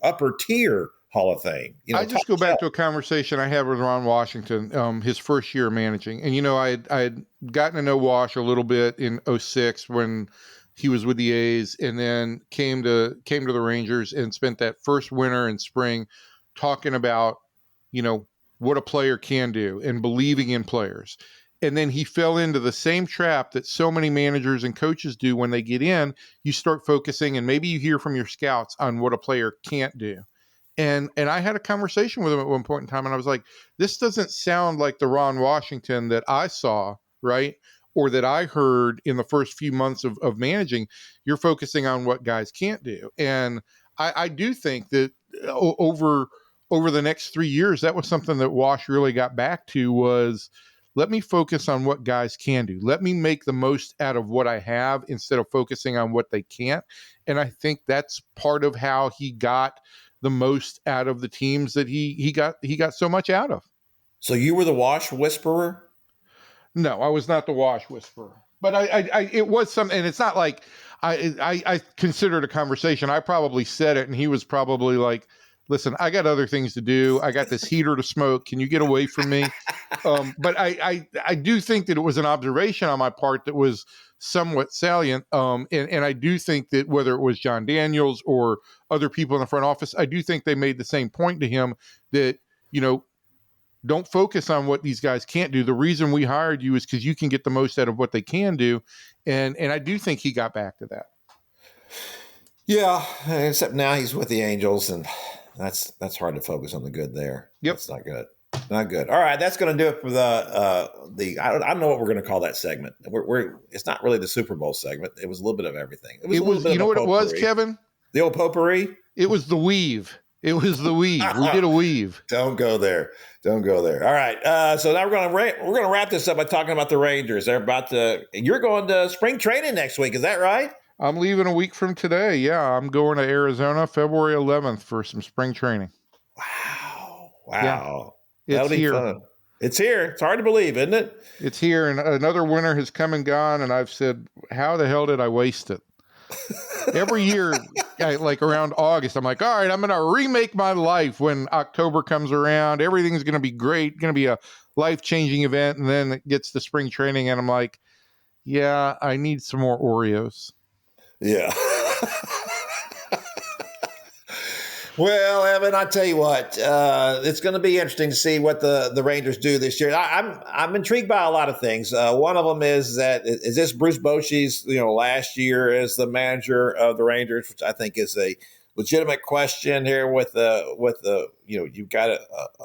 upper tier Hall of Fame. I just go back to a conversation I had with Ron Washington, his first year managing, and I had gotten to know Wash a little bit in 2006 when he was with the A's, and then came to the Rangers and spent that first winter and spring talking about, what a player can do and believing in players. And then he fell into the same trap that so many managers and coaches do when they get in. You start focusing, and maybe you hear from your scouts on what a player can't do. And I had a conversation with him at one point in time, and I was like, this doesn't sound like the Ron Washington that I saw, right? Or that I heard in the first few months of managing. You're focusing on what guys can't do. And I do think that over the next 3 years, that was something that Wash really got back to, was let me focus on what guys can do. Let me make the most out of what I have instead of focusing on what they can't. And I think that's part of how he got the most out of the teams that he got so much out of. So you were the Wash whisperer? No, I was not the Wash whisperer, but I it was something, and it's not like I considered a conversation. I probably said it, and he was probably like, listen, I got other things to do. I got this heater to smoke. Can you get away from me? But I do think that it was an observation on my part that was somewhat salient. And I do think that whether it was John Daniels or other people in the front office, I do think they made the same point to him that, don't focus on what these guys can't do. The reason we hired you is because you can get the most out of what they can do. And I do think he got back to that. Yeah, except now he's with the Angels, and that's hard to focus on the good there. Yep. That's not good. Not good. All right, that's going to do it for the I don't know what we're going to call that segment. It's not really the Super Bowl segment. It was a little bit of everything. It was you know what it was, Kevin? The old potpourri? It was the weave. It was the weave. We did a weave. Don't go there. Don't go there. All right. So now we're going to wrap this up by talking about the Rangers. You're going to spring training next week. Is that right? I'm leaving a week from today. Yeah, I'm going to Arizona February 11th for some spring training. Wow. Yeah, That'll be here. fun. It's here. It's hard to believe, isn't it? It's here, and another winter has come and gone, and I've said, how the hell did I waste it? Every year, like around August, I'm like, all right, I'm going to remake my life when October comes around. Everything's going to be great, going to be a life-changing event, and then it gets to spring training, and I'm like, yeah, I need some more Oreos. Yeah. Well, Evan, I tell you what, it's going to be interesting to see what the Rangers do this year. I'm intrigued by a lot of things. One of them is this Bruce Bochy's last year as the manager of the Rangers, which I think is a legitimate question here with the you've got a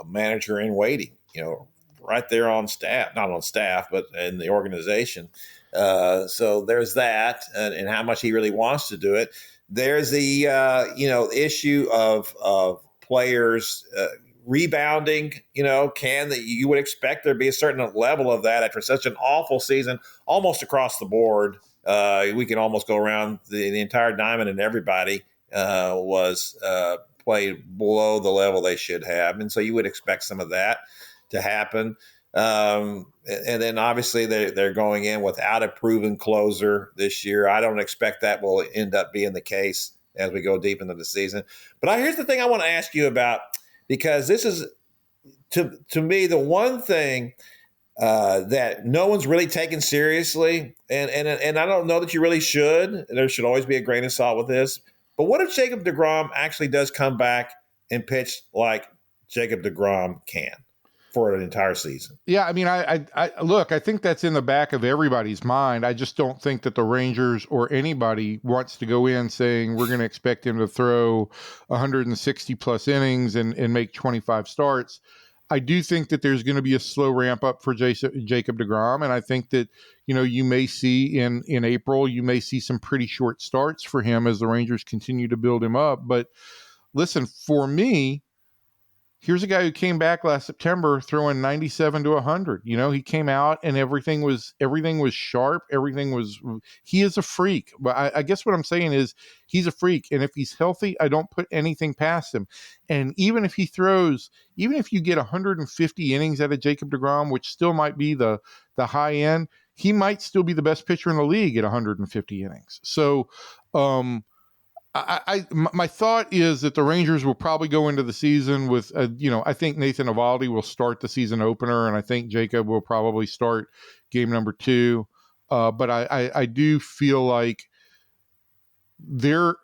manager in waiting, right there on staff, not on staff, but in the organization. So there's that, and how much he really wants to do it. There's the issue of players rebounding. You would expect there to be a certain level of that after such an awful season, almost across the board. We can almost go around the entire diamond, and everybody was played below the level they should have, and so you would expect some of that to happen. And then obviously they're going in without a proven closer this year. I don't expect that will end up being the case as we go deep into the season. But here's the thing I want to ask you about, because this is, to me, the one thing that no one's really taken seriously, and I don't know that you really should. There should always be a grain of salt with this. But what if Jacob deGrom actually does come back and pitch like Jacob deGrom can for an entire season? Yeah, I mean, I look, I think that's in the back of everybody's mind. I just don't think that the Rangers or anybody wants to go in saying we're going to expect him to throw 160 plus innings and make 25 starts. I do think that there's going to be a slow ramp up for Jacob deGrom, and I think that you may see in April, you may see some pretty short starts for him as the Rangers continue to build him up. But listen, for me, here's a guy who came back last September throwing 97 to 100. He came out and everything was sharp. He is a freak. But I guess what I'm saying is he's a freak. And if he's healthy, I don't put anything past him. And even if you get 150 innings out of Jacob deGrom, which still might be the high end, he might still be the best pitcher in the league at 150 innings. So, my thought is that the Rangers will probably go into the season with, I think Nathan Eovaldi will start the season opener, and I think Jacob will probably start game number 2. But I do feel like the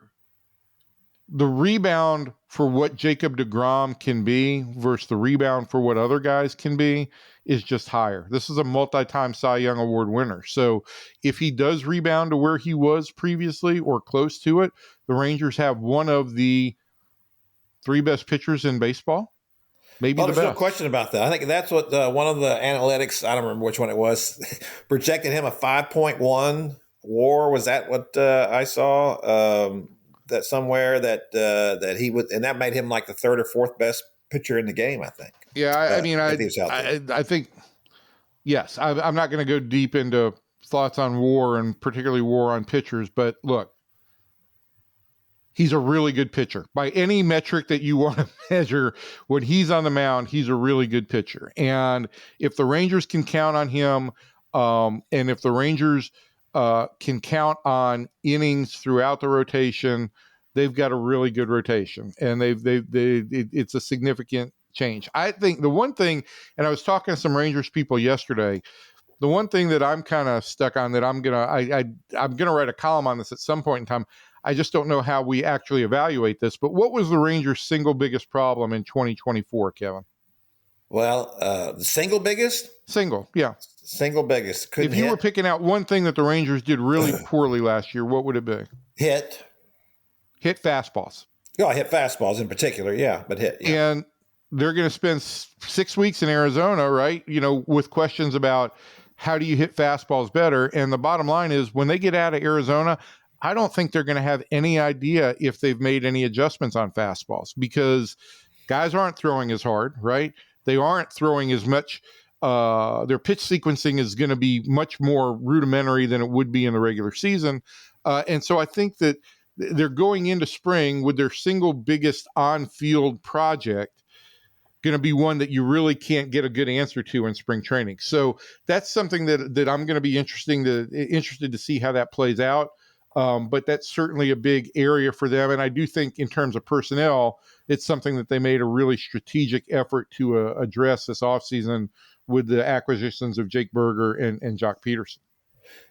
rebound for what Jacob deGrom can be versus the rebound for what other guys can be is just higher. This is a multi-time Cy Young Award winner. So if he does rebound to where he was previously or close to it, the Rangers have one of the 3 best pitchers in baseball. Maybe the best. There's no question about that. I think that's what one of the analytics, I don't remember which one it was, projected him a 5.1 WAR. Was that what I saw? That somewhere that he would, and that made him like the 3rd or 4th best pitcher in the game, I think. Yeah, I think, yes, I'm not going to go deep into thoughts on WAR and particularly WAR on pitchers, but look, he's a really good pitcher. By any metric that you want to measure, when he's on the mound, he's a really good pitcher. And if the Rangers can count on him, and if the Rangers can count on innings throughout the rotation, they've got a really good rotation, and it's a significant change. I think the one thing, and I was talking to some Rangers people yesterday, the one thing that I'm kind of stuck on that I'm gonna write a column on this at some point in time. I just don't know how we actually evaluate this, but what was the Rangers' single biggest problem in 2024, Kevin? Well, the single biggest? Single biggest. Couldn't if you hit. were picking out one thing that the Rangers did really poorly last year, what would it be? Hit fastballs. I hit fastballs in particular, yeah, but hit. Yeah. And they're going to spend 6 weeks in Arizona, right? With questions about how do you hit fastballs better. And the bottom line is when they get out of Arizona, I don't think they're going to have any idea if they've made any adjustments on fastballs because guys aren't throwing as hard, right? They aren't throwing as much. Their pitch sequencing is going to be much more rudimentary than it would be in the regular season. And so I think that they're going into spring with their single biggest on-field project going to be one that you really can't get a good answer to in spring training. So that's something that I'm going to be interested to see how that plays out. But that's certainly a big area for them. And I do think in terms of personnel, it's something that they made a really strategic effort to address this offseason with the acquisitions of Jake Berger and Jock Peterson.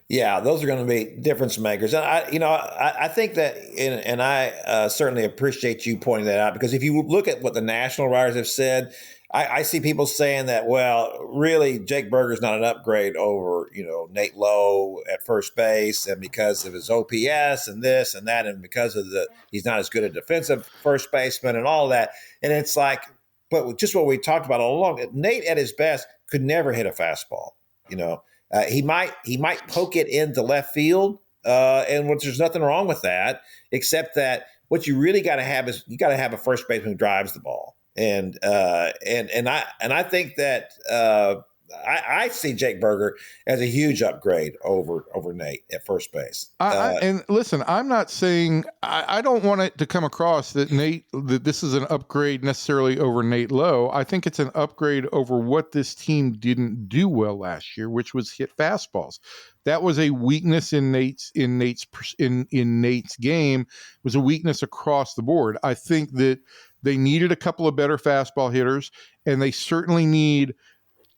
Yeah, those are going to be difference makers. And I think that, and I certainly appreciate you pointing that out, because if you look at what the national writers have said, I see people saying that, well, really, Jake Berger's not an upgrade over, Nate Lowe at first base, and because of his OPS and this and that, and because of he's not as good a defensive first baseman and all that. And it's like, but just what we talked about all along, Nate at his best could never hit a fastball. He might poke it into left field, and there's nothing wrong with that, except that what you really got to have is you got to have a first baseman who drives the ball. And I think that I see Jake Berger as a huge upgrade over Nate at first base. And listen, I'm not saying I don't want it to come across that this is an upgrade necessarily over Nate Lowe. I think it's an upgrade over what this team didn't do well last year, which was hit fastballs. That was a weakness in Nate's game. It was a weakness across the board. I think that they needed a couple of better fastball hitters, and they certainly need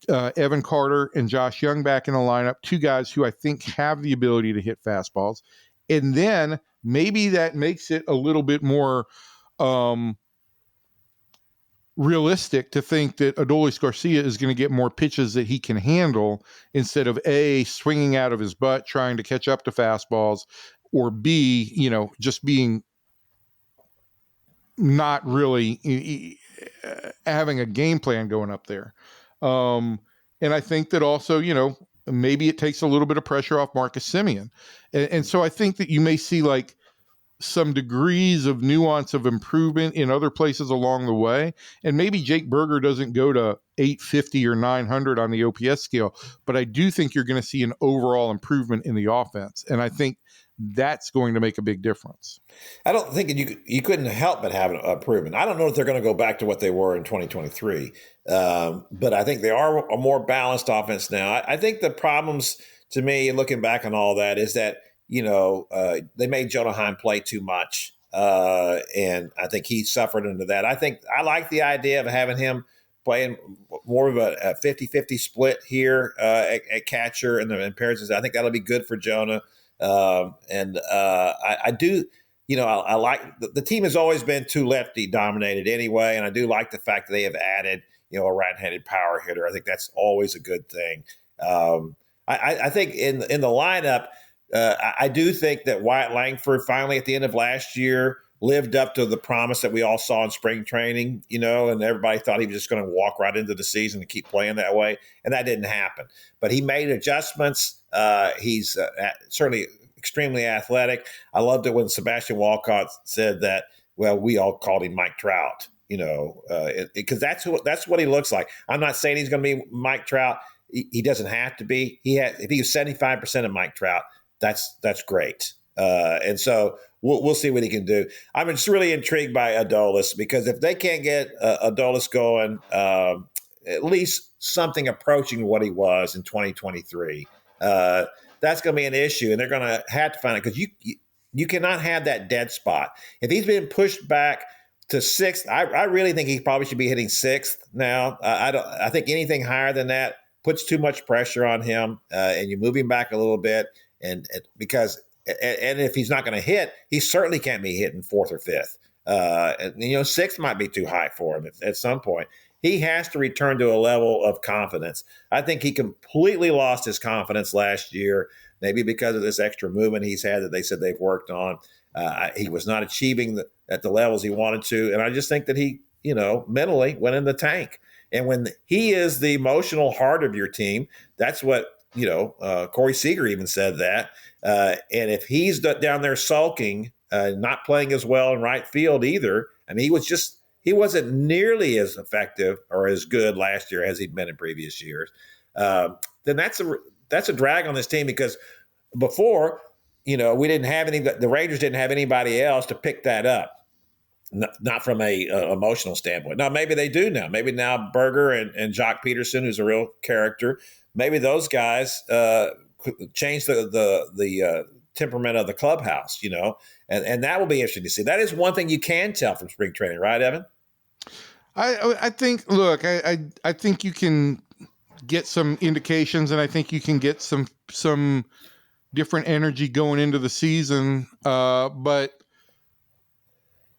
Evan Carter and Josh Young back in the lineup, 2 guys who I think have the ability to hit fastballs. And then maybe that makes it a little bit more realistic to think that Adolis Garcia is going to get more pitches that he can handle instead of A, swinging out of his butt, trying to catch up to fastballs, or B, just being not really having a game plan going up there. And I think that also, maybe it takes a little bit of pressure off Marcus Semien. And so I think that you may see like some degrees of nuance of improvement in other places along the way. And maybe Jake Berger doesn't go to 850 or 900 on the OPS scale, but I do think you're going to see an overall improvement in the offense. And I think that's going to make a big difference. I don't think you couldn't help but have an improvement. I don't know if they're going to go back to what they were in 2023, but I think they are a more balanced offense now. I think the problems to me, looking back on all that, is that they made Jonah Heim play too much, and I think he suffered into that. I like the idea of having him playing more of a 50-50 split here at catcher and the pairs. I think that'll be good for Jonah. I do, I like the team has always been too lefty dominated anyway, and I do like the fact that they have added, a right-handed power hitter. I think that's always a good thing. I think in the lineup, I do think that Wyatt Langford finally at the end of last year lived up to the promise that we all saw in spring training, and everybody thought he was just going to walk right into the season and keep playing that way, and that didn't happen. But he made adjustments. He's certainly extremely athletic. I loved it when Sebastian Walcott said that, well, we all called him Mike Trout, because that's what he looks like. I'm not saying he's going to be Mike Trout. He doesn't have to be. If he was 75% of Mike Trout, that's great. And so we'll see what he can do. I'm just really intrigued by Adolis, because if they can't get Adolis going, at least something approaching what he was in 2023, that's going to be an issue, and they're going to have to find it, because you cannot have that dead spot. If he's been pushed back to sixth, I really think he probably should be hitting sixth now. I think anything higher than that puts too much pressure on him, and you move him back a little bit, and if he's not going to hit, he certainly can't be hitting fourth or fifth. Sixth might be too high for him at some point. He has to return to a level of confidence. I think he completely lost his confidence last year, maybe because of this extra movement he's had that they said they've worked on. He was not achieving at the levels he wanted to, and I just think that he, mentally went in the tank. And when he is the emotional heart of your team, that's what, Corey Seager even said that. And if he's down there sulking, not playing as well in right field either, I mean, he wasn't nearly as effective or as good last year as he'd been in previous years. Then that's a drag on this team, because before, we didn't have the Rangers didn't have anybody else to pick that up. Not from a emotional standpoint. Now, maybe they do now. Maybe now Berger and Jock Peterson, who's a real character, maybe those guys change the temperament of the clubhouse, and that will be interesting to see. That is one thing you can tell from spring training, right, Evan? I think, look, I think you can get some indications, and I think you can get some different energy going into the season, but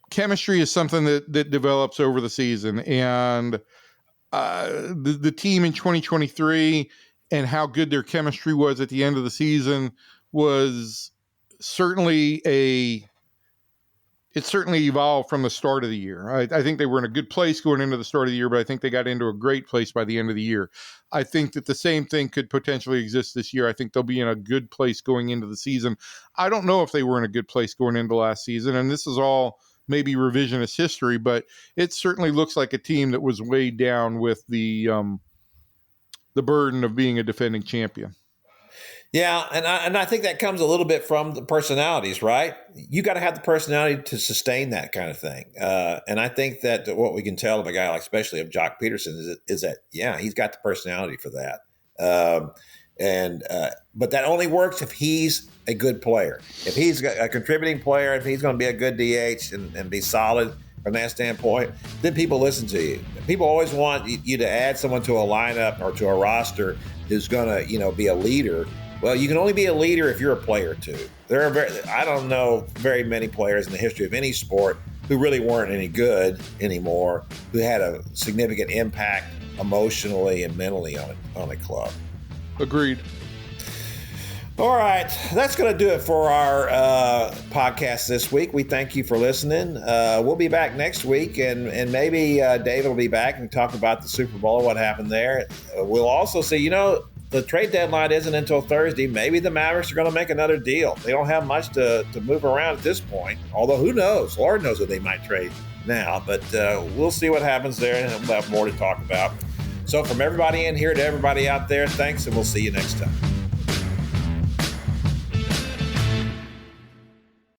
chemistry is something that develops over the season, and the team in 2023 and how good their chemistry was at the end of the season was certainly it certainly evolved from the start of the year. I think they were in a good place going into the start of the year, but I think they got into a great place by the end of the year. I think that the same thing could potentially exist this year. I think they'll be in a good place going into the season. I don't know if they were in a good place going into last season, and this is all maybe revisionist history, but it certainly looks like a team that was weighed down with the burden of being a defending champion. Yeah, and I think that comes a little bit from the personalities, right? You got to have the personality to sustain that kind of thing. And I think that what we can tell of a guy like, especially of Jock Peterson, is that, yeah, he's got the personality for that. But that only works if he's a good player. If he's a contributing player, if he's going to be a good DH and be solid from that standpoint, then people listen to you. People always want you to add someone to a lineup or to a roster who's going to, be a leader. Well, you can only be a leader if you're a player too. I don't know very many players in the history of any sport who really weren't any good anymore, who had a significant impact emotionally and mentally on a club. Agreed. All right, that's going to do it for our podcast this week. We thank you for listening. We'll be back next week, and maybe David will be back and talk about the Super Bowl, what happened there. We'll also see, the trade deadline isn't until Thursday. Maybe the Mavericks are going to make another deal. They don't have much to move around at this point, although who knows? Lord knows what they might trade now, but we'll see what happens there, and we'll have more to talk about. So from everybody in here to everybody out there, thanks, and we'll see you next time.